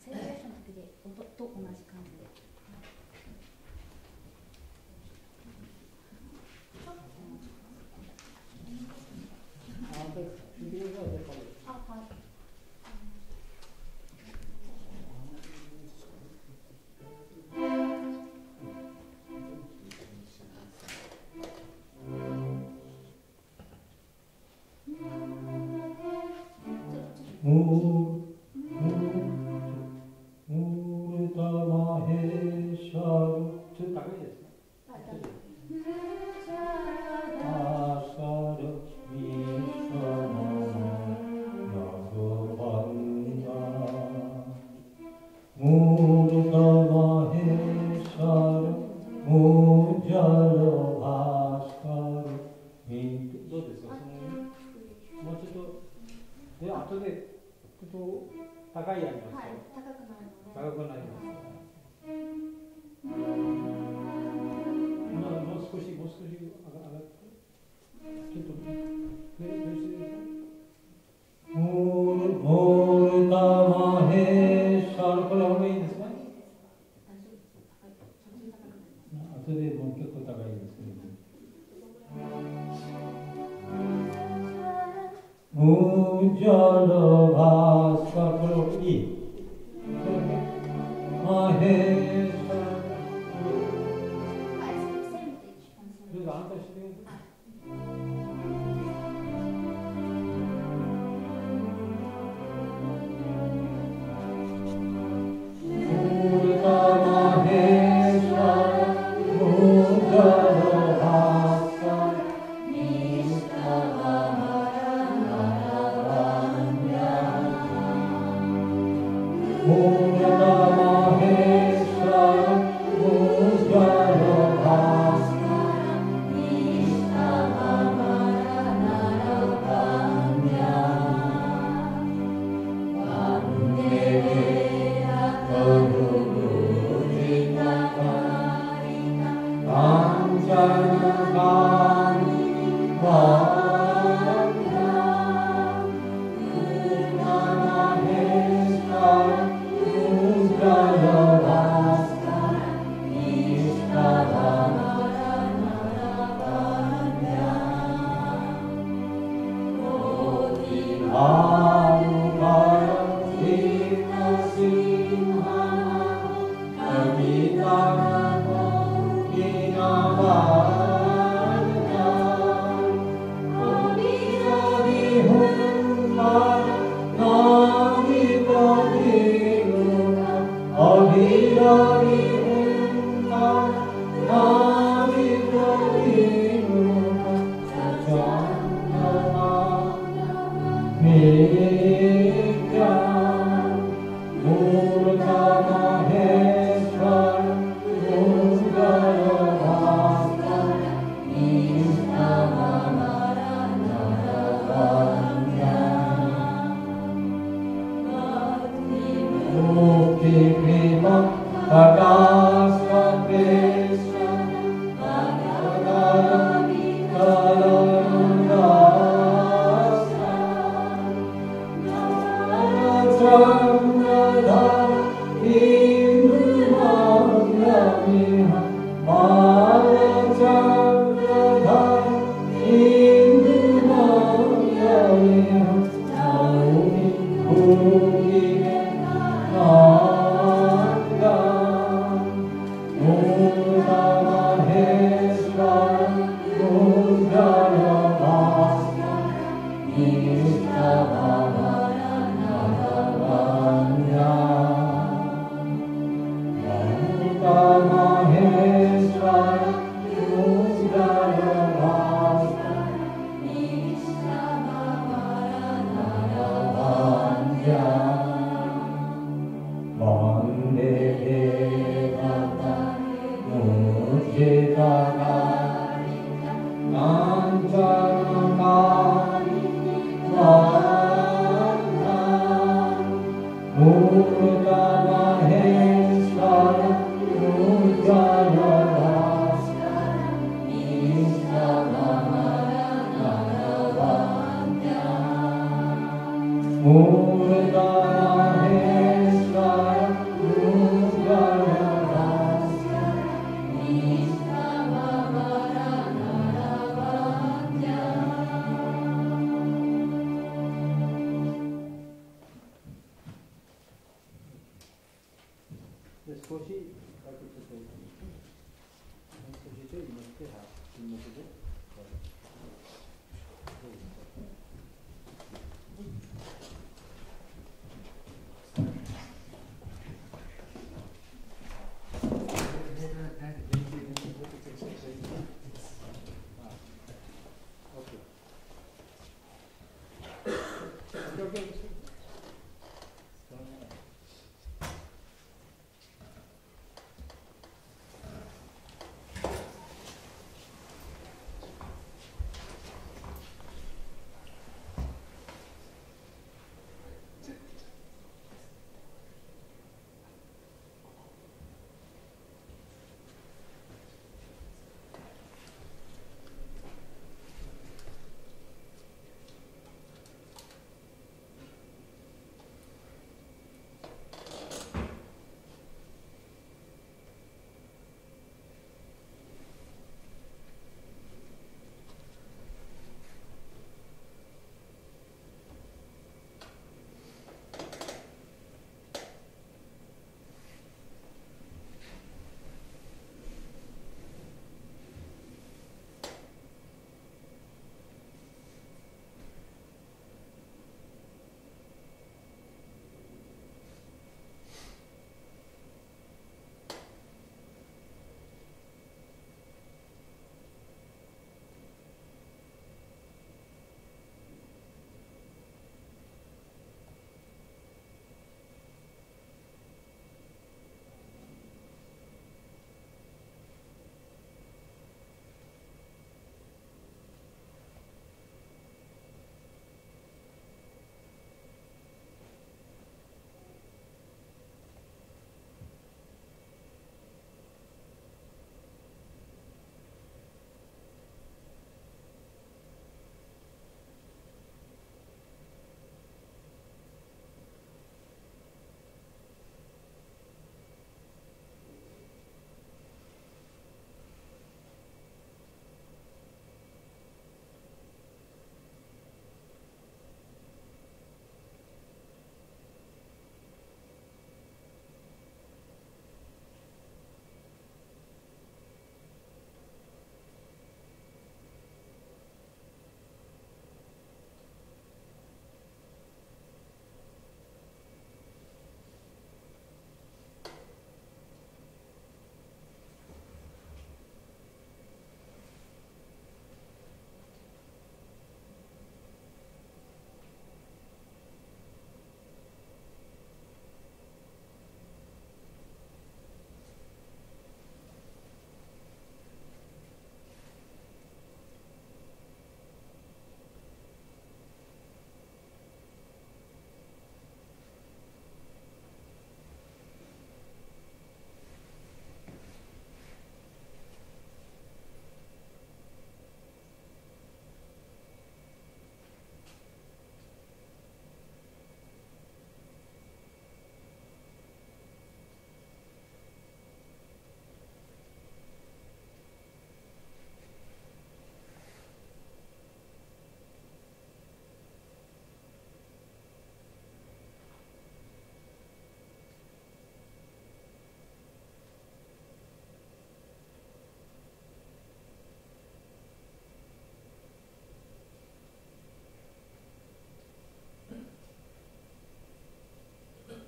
セレブレーションの時で音と同じ感じで。はい。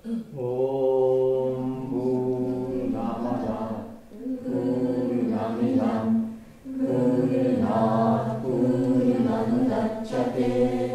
Om Purnamada Purnamidam Purnat Purnamudachyate